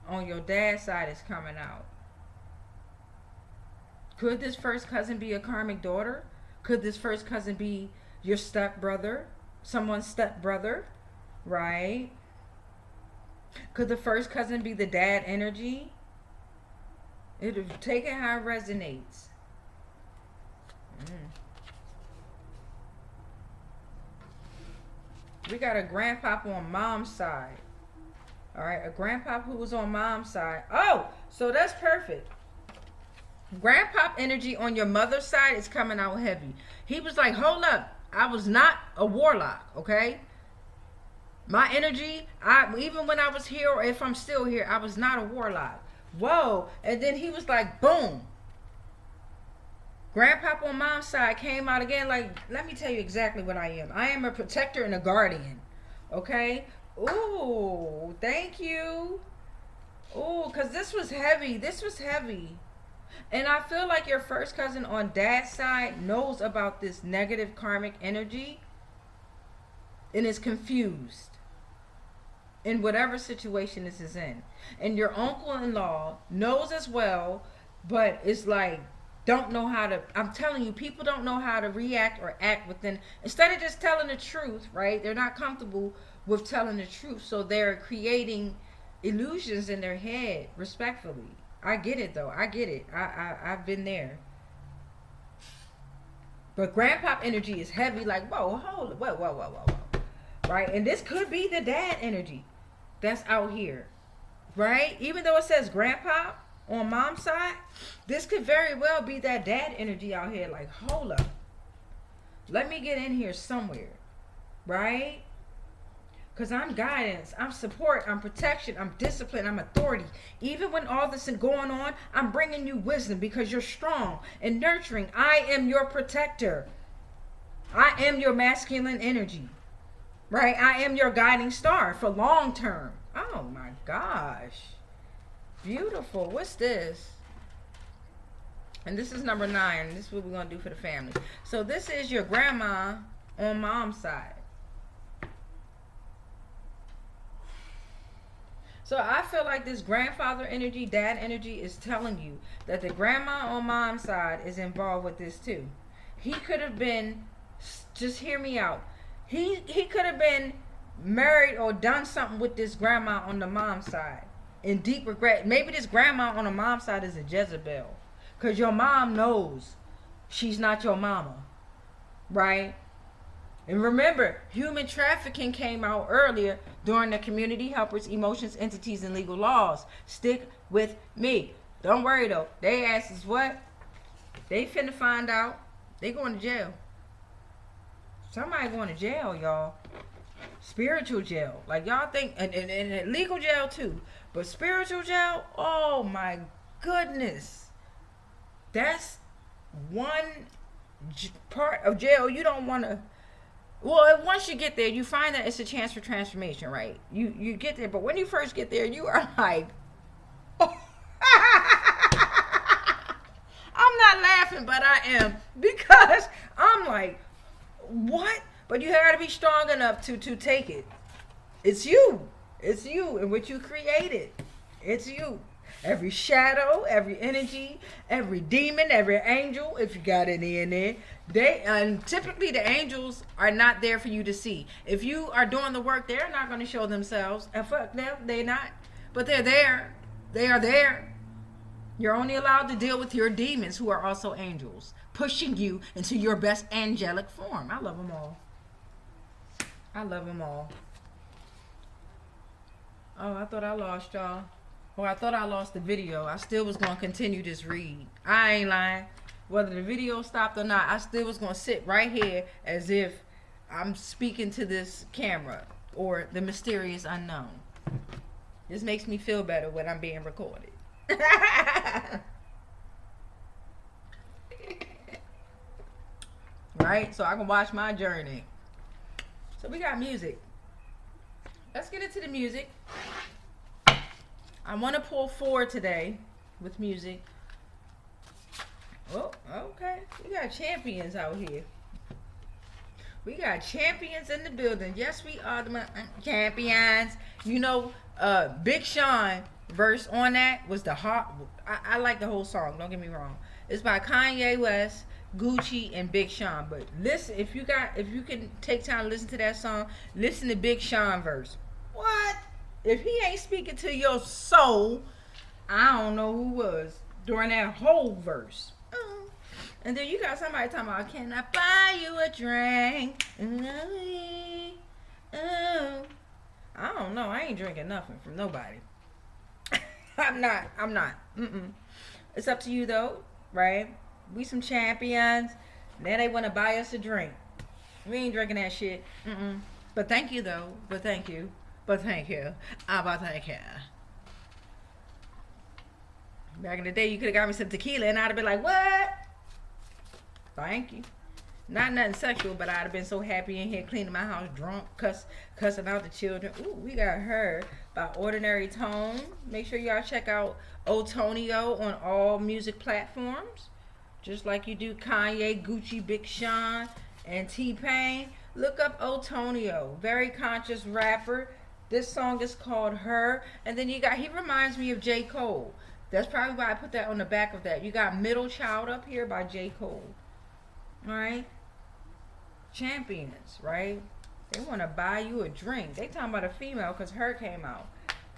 on your dad's side is coming out. Could this first cousin be a karmic daughter? Could this first cousin be your stepbrother? Someone's stepbrother, right? Could the first cousin be the dad energy? It'll take it how it resonates. We got a grandpapa on mom's side. All right, a grandpapa who was on mom's side. Oh, so that's perfect. Grandpop energy on your mother's side is coming out heavy. He was like, hold up. I was not a warlock, okay? My energy, even when I was here or if I'm still here, I was not a warlock. Whoa. And then he was like, boom. Grandpapa on mom's side came out again like, let me tell you exactly what I am. I am a protector and a guardian. Okay? Ooh, thank you. Ooh, because this was heavy. This was heavy. And I feel like your first cousin on dad's side knows about this negative karmic energy and is confused in whatever situation this is in. And your uncle-in-law knows as well, but it's like, don't know how to, I'm telling you, people don't know how to react or act within, instead of just telling the truth, right? They're not comfortable with telling the truth, so they're creating illusions in their head, respectfully. I get it though, I get it. I've been there. But grandpop energy is heavy, like, whoa, hold it, whoa. Right? And this could be the dad energy that's out here. Right? Even though it says grandpa on mom's side, this could very well be that dad energy out here, like, hold up. Let me get in here somewhere. Right? Because I'm guidance, I'm support, I'm protection, I'm discipline, I'm authority. Even when all this is going on, I'm bringing you wisdom because you're strong and nurturing. I am your protector. I am your masculine energy. Right? I am your guiding star for long term. Oh my gosh. Beautiful. What's this? And this is number 9. This is what we're going to do for the family. So this is your grandma on mom's side. So I feel like this grandfather energy, dad energy is telling you that the grandma on mom's side is involved with this too. He could have been, just hear me out. He could have been married or done something with this grandma on the mom's side in deep regret. Maybe this grandma on the mom's side is a Jezebel. Because your mom knows she's not your mama. Right? And remember, human trafficking came out earlier during the community helpers, emotions, entities, and legal laws. Stick with me. Don't worry though. They asses what? They finna find out. They going to jail. Somebody going to jail, y'all. Spiritual jail. Like y'all think, and legal jail too. But spiritual jail, oh my goodness. That's one part of jail you don't want to. Well, once you get there, you find that it's a chance for transformation, right? You get there, but when you first get there, you are like, oh. I'm not laughing, but I am, because I'm like, what? But you got to be strong enough to take it. It's you and what you created. It's you. Every shadow, every energy, every demon, every angel, if you got any in there, and typically the angels are not there for you to see. If you are doing the work, they're not going to show themselves. And fuck them, they're not. But they're there. They are there. You're only allowed to deal with your demons, who are also angels, pushing you into your best angelic form. I love them all. I love them all. Oh, I thought I lost y'all. Or I thought I lost the video. I still was going to continue this read. I ain't lying. Whether the video stopped or not, I still was going to sit right here as if I'm speaking to this camera or the mysterious unknown. This makes me feel better when I'm being recorded. Right? So I can watch my journey. So we got music. Let's get into the music. I want to pull 4 today with music. Oh, okay. We got champions out here. We got champions in the building. Yes, we are the champions. You know, Big Sean verse on that was the hot. I like the whole song. Don't get me wrong. It's by Kanye West, Gucci, and Big Sean. But listen, if you can take time to listen to that song, listen to Big Sean verse. What? If he ain't speaking to your soul, I don't know who was during that whole verse. And then you got somebody talking about, can I buy you a drink? I don't know. I ain't drinking nothing from nobody. I'm not. It's up to you though, right? We some champions. Now they want to buy us a drink. We ain't drinking that shit. But thank you though. But thank you. But thank you. But thank you. Back in the day, you could have got me some tequila and I'd have been like, what? Thank you. Not nothing sexual, but I'd have been so happy in here cleaning my house, drunk, cussing out the children. Ooh, we got her by Ordinary Tone. Make sure y'all check out Otonio on all music platforms. Just like you do Kanye, Gucci, Big Sean, and T-Pain. Look up Otonio. Very conscious rapper. This song is called Her. And then you got, he reminds me of J. Cole. That's probably why I put that on the back of that. You got Middle Child up here by J. Cole. Alright? Champions, right? They want to buy you a drink. They talking about a female because Her came out.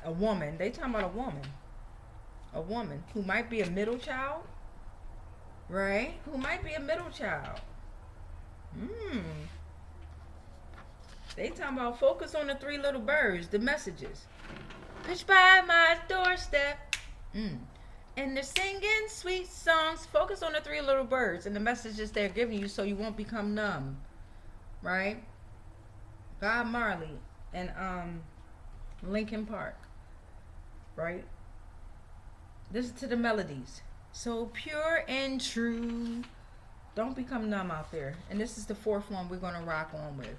A woman. They talking about a woman. A woman who might be a middle child. Right? Who might be a middle child. They talking about focus on the three little birds, the messages. Push by my doorstep. And they're singing sweet songs. Focus on the three little birds and the messages they're giving you so you won't become numb. Right? Bob Marley and Linkin Park. Right? Listen to the melodies. So pure and true. Don't become numb out there. And this is the fourth one we're going to rock on with.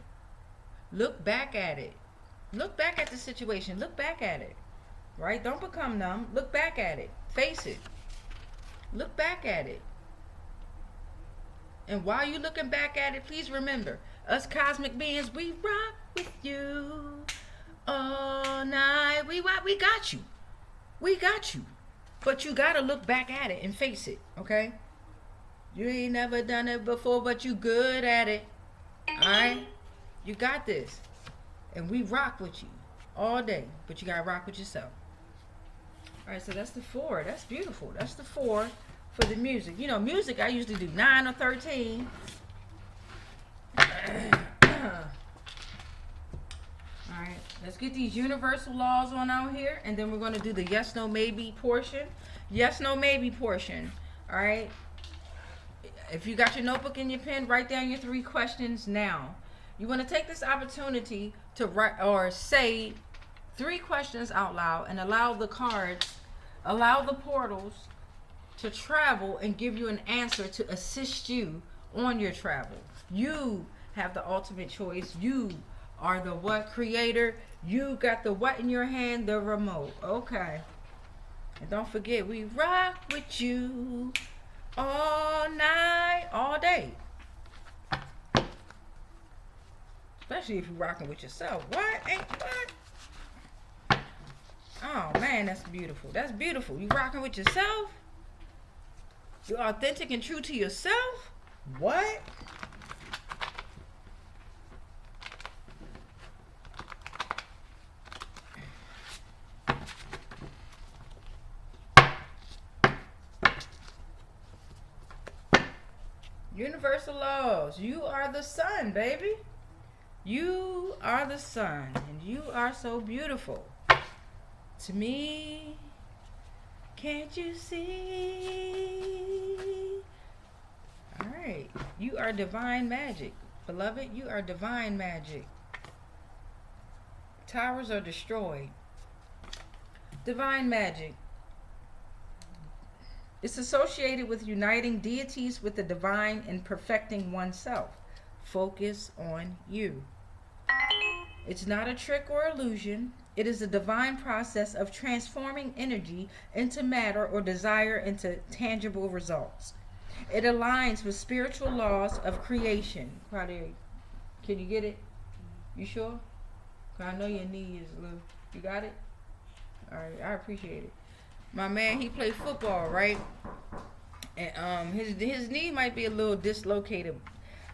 Look back at it. Look back at the situation. Look back at it. Right? Don't become numb. Look back at it. Face it. Look back at it. And while you're looking back at it, please remember, us cosmic beings, we rock with you all night. We got you. We got you. But you got to look back at it and face it, okay? You ain't never done it before, but you good at it. All right? You got this. And we rock with you all day. But you got to rock with yourself. All right, so that's the 4. That's beautiful. That's the 4 for the music. You know, music, I used to do 9 or 13. All right, let's get these universal laws on out here. And then we're going to do the yes, no, maybe portion. Yes, no, maybe portion. All right. If you got your notebook and your pen, write down your 3 questions now. You want to take this opportunity to write or say 3 questions out loud and allow the cards, allow the portals to travel and give you an answer to assist you on your travel. You have the ultimate choice. You are the what creator. You got the what in your hand, the remote. Okay. And don't forget, we rock with you all night, all day. Especially if you're rocking with yourself. What? Ain't what? Oh man, that's beautiful. That's beautiful. You rocking with yourself? You're authentic and true to yourself? What? Universal laws. You are the sun, baby. You are the sun, and you are so beautiful. To me, can't you see? All right. You are divine magic. Beloved, you are divine magic. Towers are destroyed. Divine magic. It's associated with uniting deities with the divine and perfecting oneself. Focus on you. It's not a trick or illusion. It is a divine process of transforming energy into matter or desire into tangible results. It aligns with spiritual laws of creation. Claudia, can you get it? You sure? 'Cause I know your knee is a little. You got it? All right, I appreciate it. My man, he played football, right? And his knee might be a little dislocated.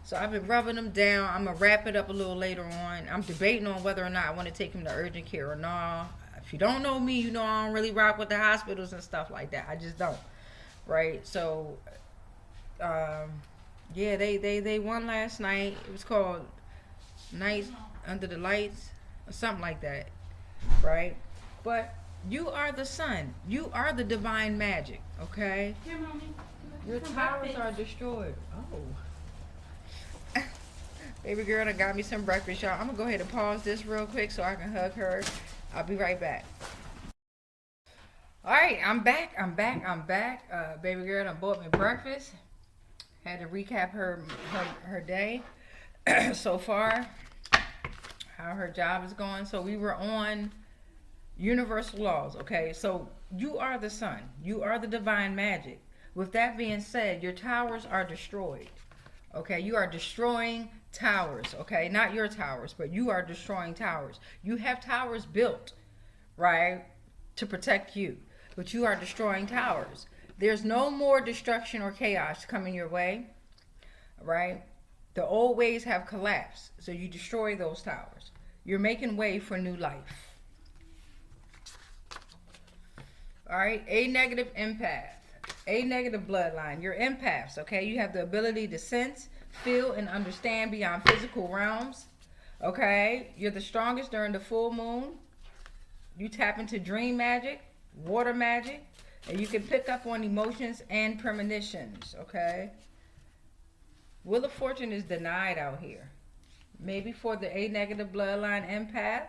So I've been rubbing him down. I'm going to wrap it up a little later on. I'm debating on whether or not I want to take him to urgent care or not. If you don't know me, you know I don't really rock with the hospitals and stuff like that. I just don't. Right? So, yeah, they won last night. It was called Night Under the Lights or something like that. Right? But you are the sun. You are the divine magic. Okay? Here, Mommy. Your towers are destroyed. Oh. Baby girl done got me some breakfast, y'all. I'm gonna go ahead and pause this real quick so I can hug her. I'll be right back. All right, I'm back. Baby girl done bought me breakfast. Had to recap her day so far, how her job is going. So we were on universal laws, okay? So you are the sun. You are the divine magic. With that being said, your towers are destroyed. Okay, you are destroying towers, okay? Not your towers, but you are destroying towers. You have towers built, right, to protect you, but you are destroying towers. There's no more destruction or chaos coming your way, right? The old ways have collapsed, so you destroy those towers. You're making way for new life. All right, A negative empath. A negative bloodline. You're empaths, okay? You have the ability to sense, feel, and understand beyond physical realms, okay? You're the strongest during the full moon. You tap into dream magic, water magic, and you can pick up on emotions and premonitions, okay? Wheel of Fortune is denied out here. Maybe for the A negative bloodline empath,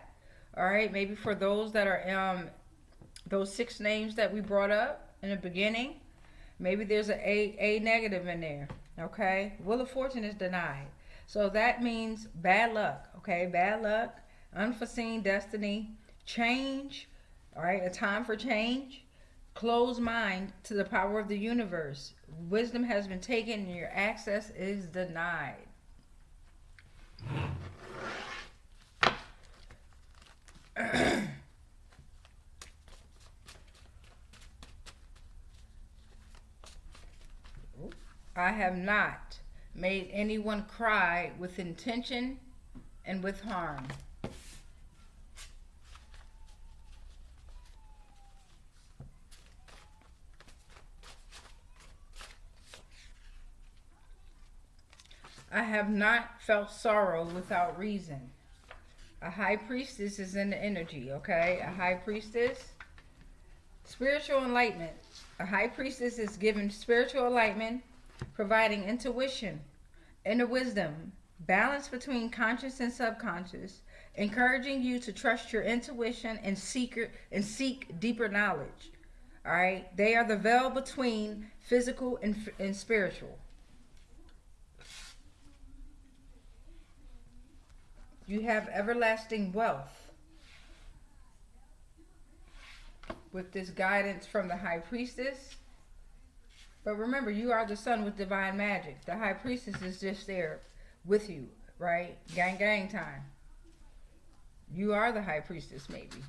all right? Maybe for those that are those 6 names that we brought up in the beginning. Maybe there's an A negative in there, okay? Wheel of Fortune is denied. So that means bad luck, okay? Bad luck, unforeseen destiny, change, all right? A time for change, closed mind to the power of the universe. Wisdom has been taken and your access is denied. I have not made anyone cry with intention and with harm. I have not felt sorrow without reason. A high priestess is in the energy, okay? A high priestess, spiritual enlightenment. A high priestess is given spiritual enlightenment, providing intuition, inner wisdom, balance between conscious and subconscious, encouraging you to trust your intuition and seek deeper knowledge. All right? They are the veil between physical and spiritual. You have everlasting wealth with this guidance from the high priestess. But remember, you are the sun with divine magic. The high priestess is just there with you, right? Gang, gang time. You are the high priestess, maybe.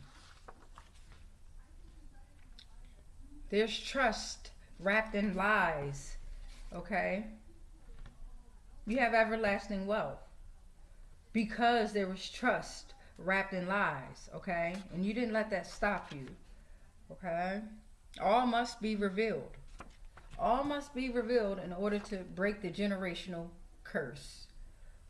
There's trust wrapped in lies, okay? You have everlasting wealth because there was trust wrapped in lies, okay? And you didn't let that stop you, okay? All must be revealed. All must be revealed in order to break the generational curse.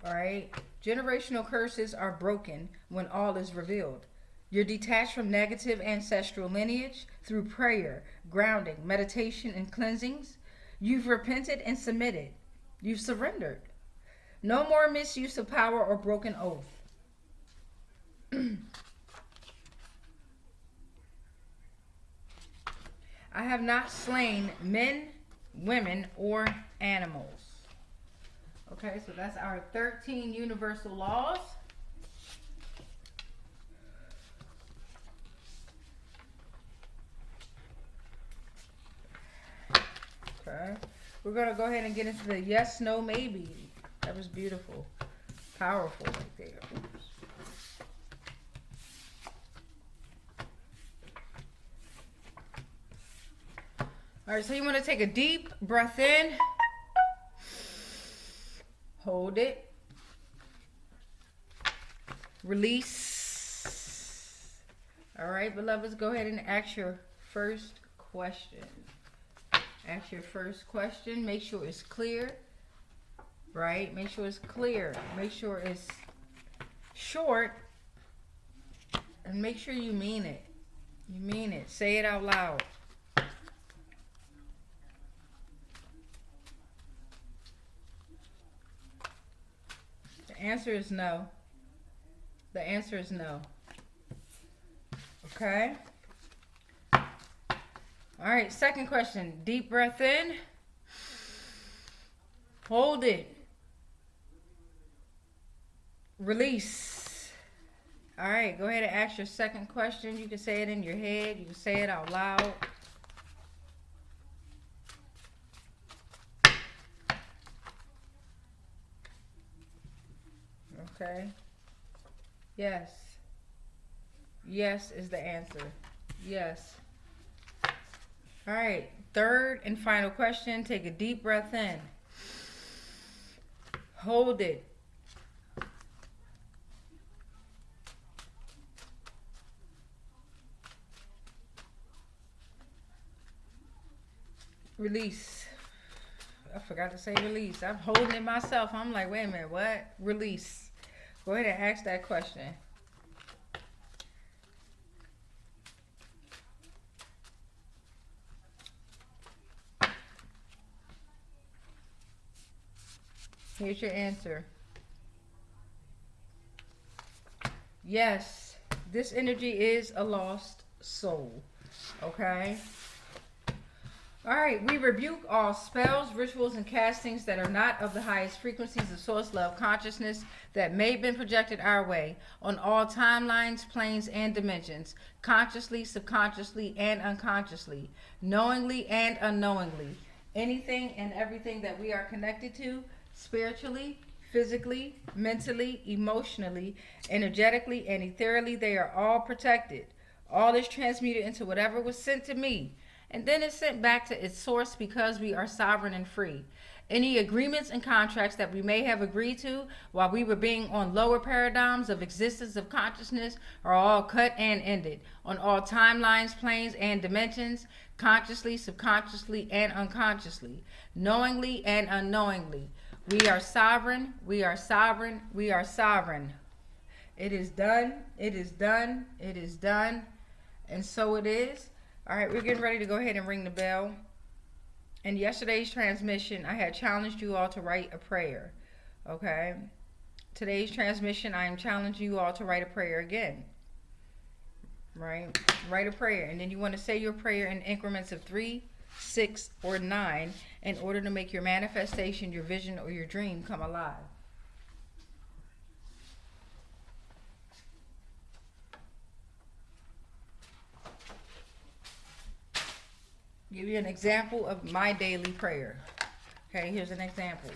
All right? Generational curses are broken when all is revealed. You're detached from negative ancestral lineage through prayer, grounding, meditation, and cleansings. You've repented and submitted. You've surrendered. No more misuse of power or broken oath. I have not slain men, women, or animals. Okay, so that's our 13 universal laws. Okay, we're going to go ahead and get into the yes, no, maybe. That was beautiful. Powerful right there. Oops. All right, so you want to take a deep breath in. Hold it. Release. All right, beloveds, go ahead and ask your first question. Ask your first question. Make sure it's clear, right? Make sure it's clear. Make sure it's short. And make sure you mean it. You mean it. Say it out loud. The answer is no. The answer is no. Okay? All right, second question. Deep breath in. Hold it. Release. All right, go ahead and ask your second question. You can say it in your head. You can say it out loud. Okay. Yes. Yes is the answer. Yes. All right. Third and final question. Take a deep breath in. Hold it. Release. I forgot to say release. I'm holding it myself. I'm like, wait a minute, what? Release. Go ahead and ask that question. Here's your answer. Yes, this energy is a lost soul. Okay? All right, we rebuke all spells, rituals, and castings that are not of the highest frequencies of source love consciousness that may have been projected our way on all timelines, planes, and dimensions, consciously, subconsciously, and unconsciously, knowingly and unknowingly. Anything and everything that we are connected to, spiritually, physically, mentally, emotionally, energetically, and ethereally, they are all protected. All is transmuted into whatever was sent to me. And then it's sent back to its source because we are sovereign and free. Any agreements and contracts that we may have agreed to while we were being on lower paradigms of existence of consciousness are all cut and ended on all timelines, planes, and dimensions, consciously, subconsciously, and unconsciously, knowingly and unknowingly. We are sovereign, we are sovereign, we are sovereign. It is done, it is done, it is done, and so it is. All right, we're getting ready to go ahead and ring the bell. In yesterday's transmission, I had challenged you all to write a prayer. Okay? Today's transmission, I am challenging you all to write a prayer again. Right? Write a prayer. And then you want to say your prayer in increments of 3, 6, or 9 in order to make your manifestation, your vision, or your dream come alive. Give you an example of my daily prayer. Okay, here's an example.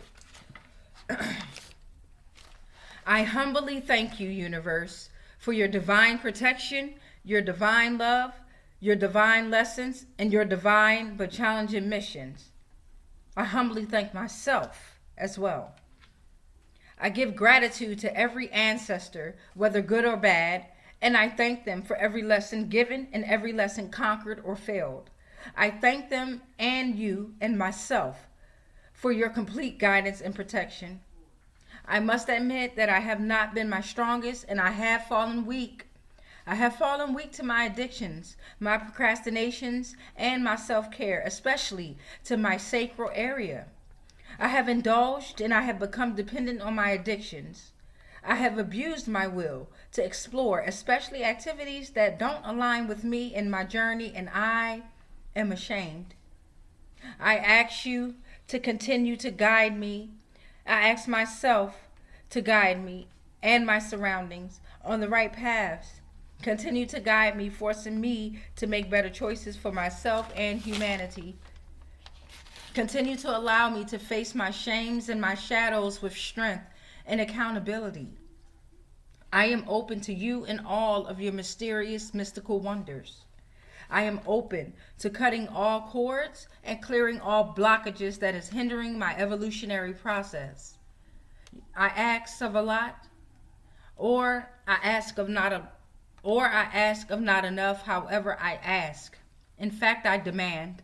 I humbly thank you, universe, for your divine protection, your divine love, your divine lessons, and your divine but challenging missions. I humbly thank myself as well. I give gratitude to every ancestor, whether good or bad, and I thank them for every lesson given and every lesson conquered or failed. I thank them and you and myself for your complete guidance and protection. I must admit that I have not been my strongest and I have fallen weak. I have fallen weak to my addictions, my procrastinations, and my self-care, especially to my sacral area. I have indulged and I have become dependent on my addictions. I have abused my will to explore, especially activities that don't align with me in my journey, and I am ashamed. I ask you to continue to guide me. I ask myself to guide me and my surroundings on the right paths. Continue to guide me, forcing me to make better choices for myself and humanity. Continue to allow me to face my shames and my shadows with strength and accountability. I am open to you and all of your mysterious, mystical wonders. I am open to cutting all cords and clearing all blockages that is hindering my evolutionary process. I ask of a lot, or I ask of not enough. However, I ask. In fact, I demand.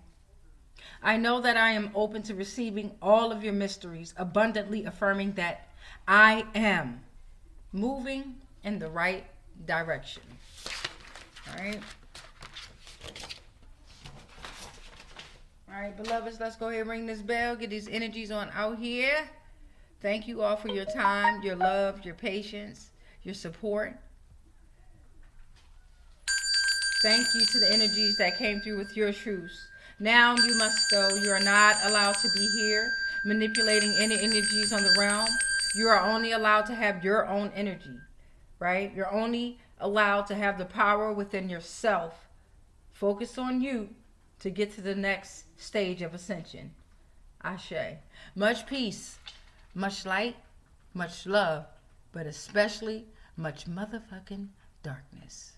I know that I am open to receiving all of your mysteries, abundantly affirming that I am moving in the right direction. All right. All right, beloveds, let's go ahead and ring this bell. Get these energies on out here. Thank you all for your time, your love, your patience, your support. Thank you to the energies that came through with your truths. Now you must go. You are not allowed to be here. manipulating any energies on the realm. You are only allowed to have your own energy, right? You're only allowed to have the power within yourself. Focus on you to get to the next stage of ascension. Ashe. Much peace, much light, much love, but especially much motherfucking darkness.